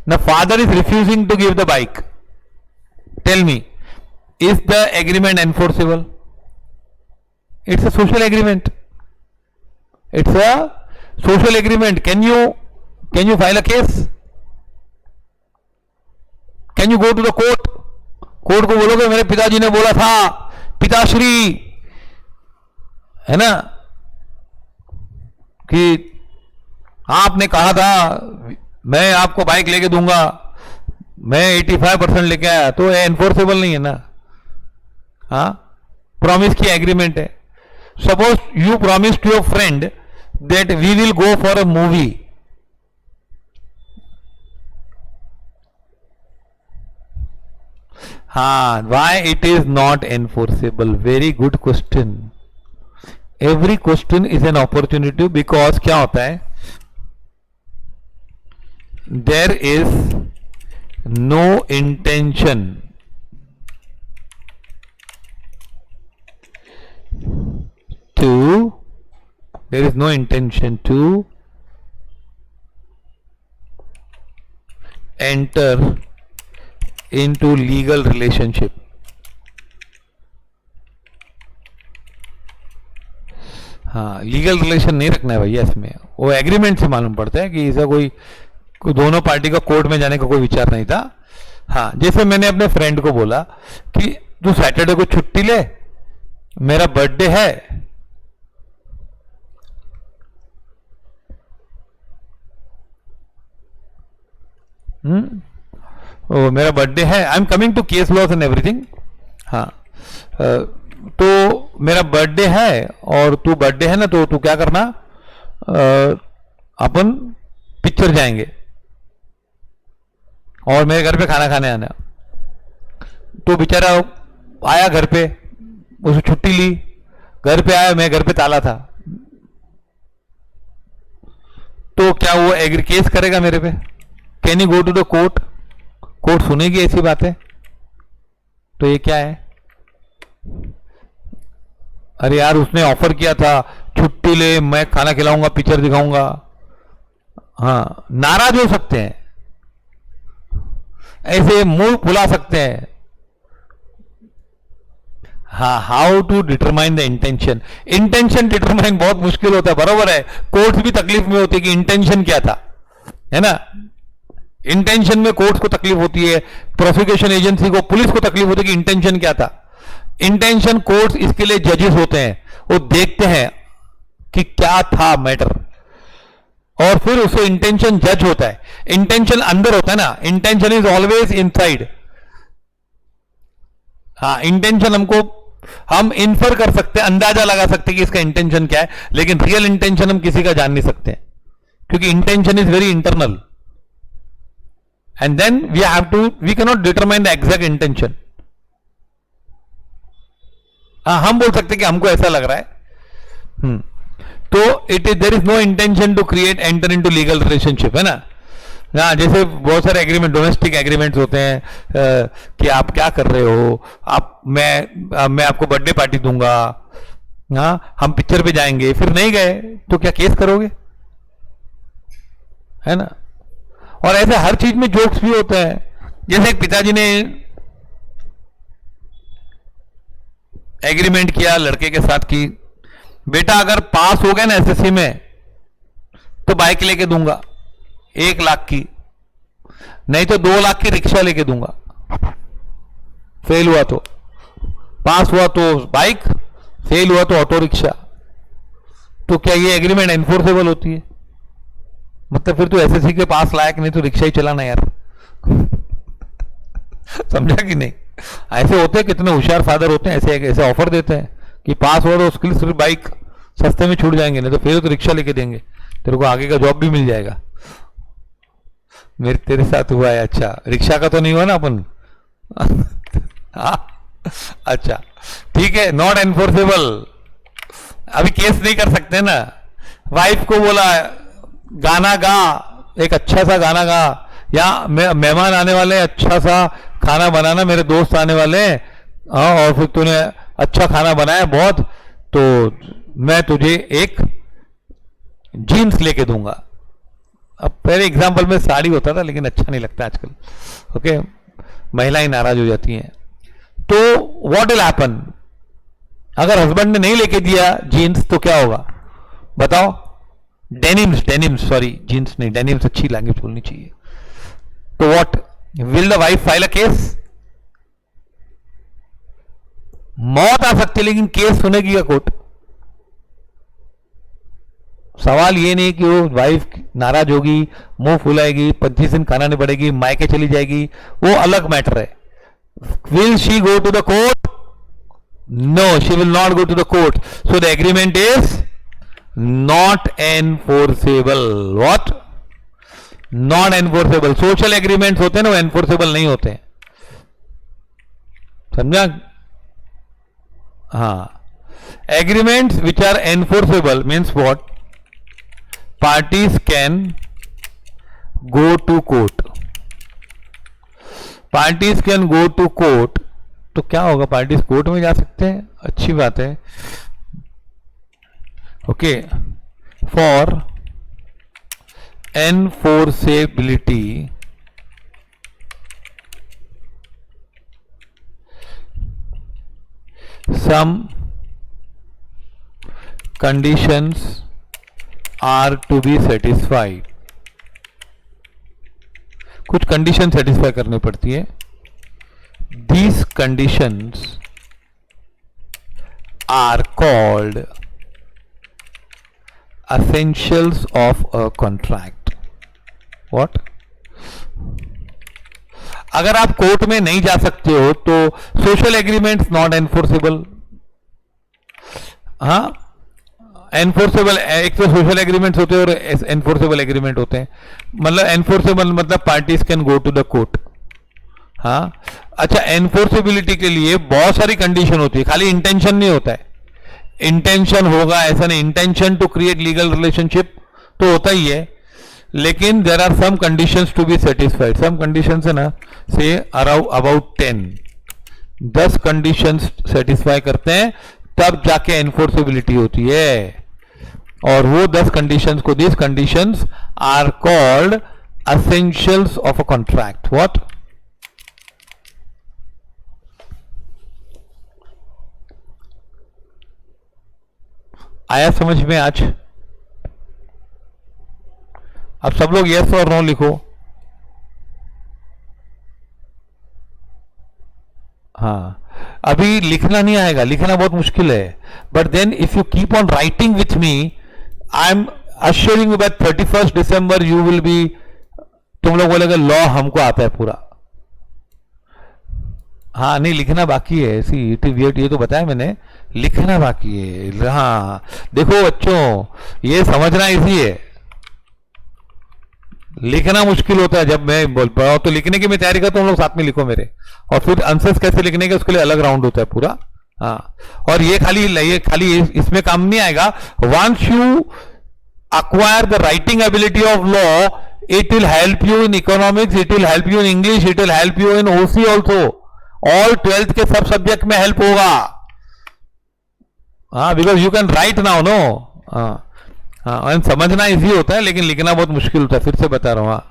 The father is refusing to give the bike. Tell me, is the agreement enforceable? It's a social agreement. It's a social agreement. Can you file a case? Can you go to the court? Court को बोलोगे मेरे पिताजी ने बोला था, पिताश्री, है ना, कि आपने कहा था मैं आपको बाइक लेके दूंगा, मैं 85% लेके आया, तो एनफोर्सेबल नहीं है ना। हाँ, प्रॉमिस की एग्रीमेंट है। Suppose you promise to your friend that we will go for a movie, हाँ, why it is not enforceable? Very good question. Every question is an opportunity, because क्या होता है, there is no intention to enter into legal relationship. हाँ, legal relation नहीं रखना है भैया इसमें। वो एग्रीमेंट से मालूम पड़ता है कि ऐसा कोई दोनों पार्टी का कोर्ट में जाने का कोई विचार नहीं था। हाँ, जैसे मैंने अपने फ्रेंड को बोला कि तू सैटरडे को छुट्टी ले, मेरा बर्थडे है, ओ मेरा बर्थडे है, I am coming to case laws and everything. हाँ, तो मेरा बर्थडे है और तू बर्थडे है ना, तो तू क्या करना, अपन पिक्चर जाएंगे और मेरे घर पे खाना खाने आना। तो बेचारा आया घर पे, उसने छुट्टी ली, घर पे आया, मैं घर पे ताला था, तो क्या वो एग्री केस करेगा मेरे पे? Can you go to the court? Court सुनेगी ऐसी बातें? तो ये क्या है? अरे यार, उसने ऑफर किया था छुट्टी ले, मैं खाना खिलाऊंगा, पिक्चर दिखाऊंगा। हाँ, नाराज हो सकते हैं, ऐसे मुंह फुला सकते हैं। हाँ, how to determine the intention? Intention determine बहुत मुश्किल होता है, बरोबर है। कोर्ट भी तकलीफ में होती है कि इंटेंशन क्या था, है ना। इंटेंशन में कोर्ट को तकलीफ होती है, प्रोसिक्यूशन एजेंसी को, पुलिस को तकलीफ होती है कि इंटेंशन क्या था। इंटेंशन कोर्ट, इसके लिए जजेस होते हैं, वो देखते हैं कि क्या था मैटर, और फिर उसे इंटेंशन जज होता है। इंटेंशन अंदर होता है ना, इंटेंशन इज ऑलवेज इनसाइड। हाँ, इंटेंशन हम इन्फर कर सकते हैं, अंदाजा लगा सकते हैं कि इसका इंटेंशन क्या है, लेकिन रियल इंटेंशन हम किसी का जान नहीं सकते, क्योंकि intention is very internal, and then we can not determine the exact intention. हाँ, हम बोल सकते हैं कि हमको ऐसा लग रहा है। तो there is no intention to create enter into legal relationship, है ना। हाँ, जैसे बहुत सारे एग्रीमेंट, डोमेस्टिक एग्रीमेंट्स होते हैं, कि आप क्या कर रहे हो, मैं आपको बर्थडे पार्टी दूंगा, हाँ, हम पिक्चर पे जाएंगे, फिर नहीं गए तो क्या केस करोगे, है ना। और ऐसे हर चीज में जोक्स भी होते हैं। जैसे एक पिताजी ने एग्रीमेंट किया लड़के के साथ की, बेटा अगर पास हो गया ना एसएससी में तो बाइक लेके दूंगा 1 लाख की, नहीं तो 2 लाख की रिक्शा लेके दूंगा। फेल हुआ तो, पास हुआ तो बाइक, फेल हुआ तो ऑटो रिक्शा। तो क्या ये एग्रीमेंट एनफोर्सेबल होती है? मतलब फिर तो एसएससी के पास लायक नहीं तो रिक्शा ही चलाना यार। समझा कि नहीं? ऐसे होते हैं, कितने होशियार फादर होते हैं, ऐसे ऐसे ऑफर देते हैं कि पास हुआ तो उसके लिए सिर्फ बाइक सस्ते में छूट जाएंगे, नहीं तो फिर तो रिक्शा लेके देंगे, तेरे को आगे का जॉब भी मिल जाएगा। मेरे तेरे साथ हुआ है? अच्छा, रिक्शा का तो नहीं हुआ ना अपन? हाँ अच्छा ठीक है, नॉट एनफोर्सेबल। अभी केस नहीं कर सकते ना। वाइफ को बोला गाना गा, एक अच्छा सा गाना गा, या मेहमान आने वाले, अच्छा सा खाना बनाना, मेरे दोस्त आने वाले हैं, हाँ, और फिर तूने अच्छा खाना बनाया बहुत, तो मैं तुझे एक जीन्स लेके दूंगा। अब पहले एग्जाम्पल में साड़ी होता था, लेकिन अच्छा नहीं लगता आजकल, ओके, महिलाएं नाराज हो जाती हैं। तो व्हाट विल हैपन? अगर हस्बैंड ने नहीं लेके दिया जीन्स तो क्या होगा बताओ? डेनिम्स, डेनिम्स, सॉरी जीन्स नहीं, डेनिम्स अच्छी लैंग्वेज बोलनी चाहिए। तो what will the wife file a case? मौत आ सकती है, लेकिन केस सुनेगी क्या कोर्ट? सवाल ये नहीं कि वो वाइफ नाराज होगी, मुंह फुलाएगी, 25 दिन खाना नहीं पड़ेगी, मायके चली जाएगी, वो अलग मैटर है। Will she go to the court? No, she will not go to the court. So the agreement is not enforceable. What? Not enforceable. Social agreements होते हैं ना, वो एनफोर्सेबल नहीं होते हैं, समझा? हाँ, agreements which are enforceable means what? Parties can go to court. Parties can go to court, तो क्या होगा? पार्टीज कोर्ट में जा सकते हैं, अच्छी बात है, okay. For enforceability some conditions are to be satisfied। कुछ कंडीशन सेटिस्फाई करनी पड़ती है। These conditions are called essentials of a contract। What? अगर आप कोर्ट में नहीं जा सकते हो तो सोशल एग्रीमेंट्स नॉट एनफोर्सेबल। हाँ, एनफोर्सेबल एक तो सोशल एग्रीमेंट्स होते हैं और एनफोर्सेबल एग्रीमेंट होते हैं। मतलब एनफोर्सेबल मतलब parties can go to the court. हाँ अच्छा, एनफोर्सेबिलिटी के लिए बहुत सारी कंडीशन होती है, खाली इंटेंशन नहीं होता है। इंटेंशन होगा ऐसा नहीं, intention to create legal relationship तो होता ही है, लेकिन there are some conditions to be satisfied. Some conditions है ना, से अबाउट 10 कंडीशंस सेटिस्फाई करते हैं तब जाके एनफोर्सेबिलिटी होती है। और वो 10 कंडीशंस को, this conditions are called essentials of a contract. What? आया समझ में आज? अब सब लोग यस और नो लिखो। हाँ, अभी लिखना नहीं आएगा, लिखना बहुत मुश्किल है, but then if you keep on writing with me, I am assuring you by 31 December you will be, तुम लोग बोलेगा लॉ हमको आता है पूरा। हाँ नहीं, लिखना बाकी है, सी इट इज, ये तो बताया मैंने, लिखना बाकी है। हाँ देखो बच्चों, ये समझना इजी है, लिखना मुश्किल होता है। जब मैं बोल पा रहा हूं तो लिखने की मैं तैयारी करता हूं, लोग साथ में लिखो मेरे, और फिर आंसर्स कैसे लिखने के उसके लिए अलग राउंड होता है पूरा। हाँ, और ये खाली इसमें काम नहीं आएगा। Once you acquire the writing ability of law, it will help you in economics, it will help you in English, it will help you in OC also, all 12th के सब सब्जेक्ट में हेल्प होगा। हाँ, because you can write now, no. हाँ, समझना easy होता है लेकिन लिखना बहुत मुश्किल होता है, फिर से बता रहा हूँ।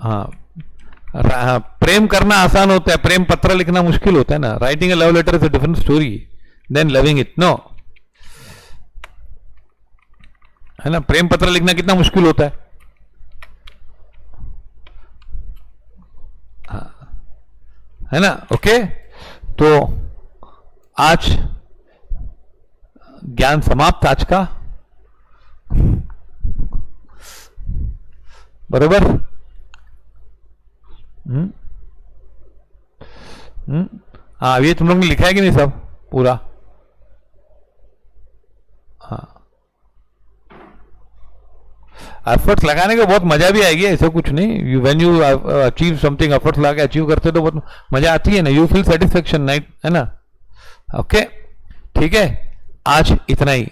हाँ प्रेम करना आसान होता है, प्रेम पत्र लिखना मुश्किल होता है ना. Writing a love letter is a different story then loving it. No, है ना. प्रेम पत्र लिखना कितना मुश्किल होता है. है ना. ओके, तो आज ज्ञान समाप्त आज का. बरोबर. हाँ, ये तुम लोग ने लिखा है कि नहीं सब पूरा. हाँ, एफर्ट्स लगाने का बहुत मजा भी आएगी, ऐसा कुछ नहीं. When you achieve something, efforts लगा के अचीव करते तो बहुत मजा आती है ना. यू फील सेटिस्फेक्शन, नाइट, है ना. ओके, ठीक है, आज इतना ही.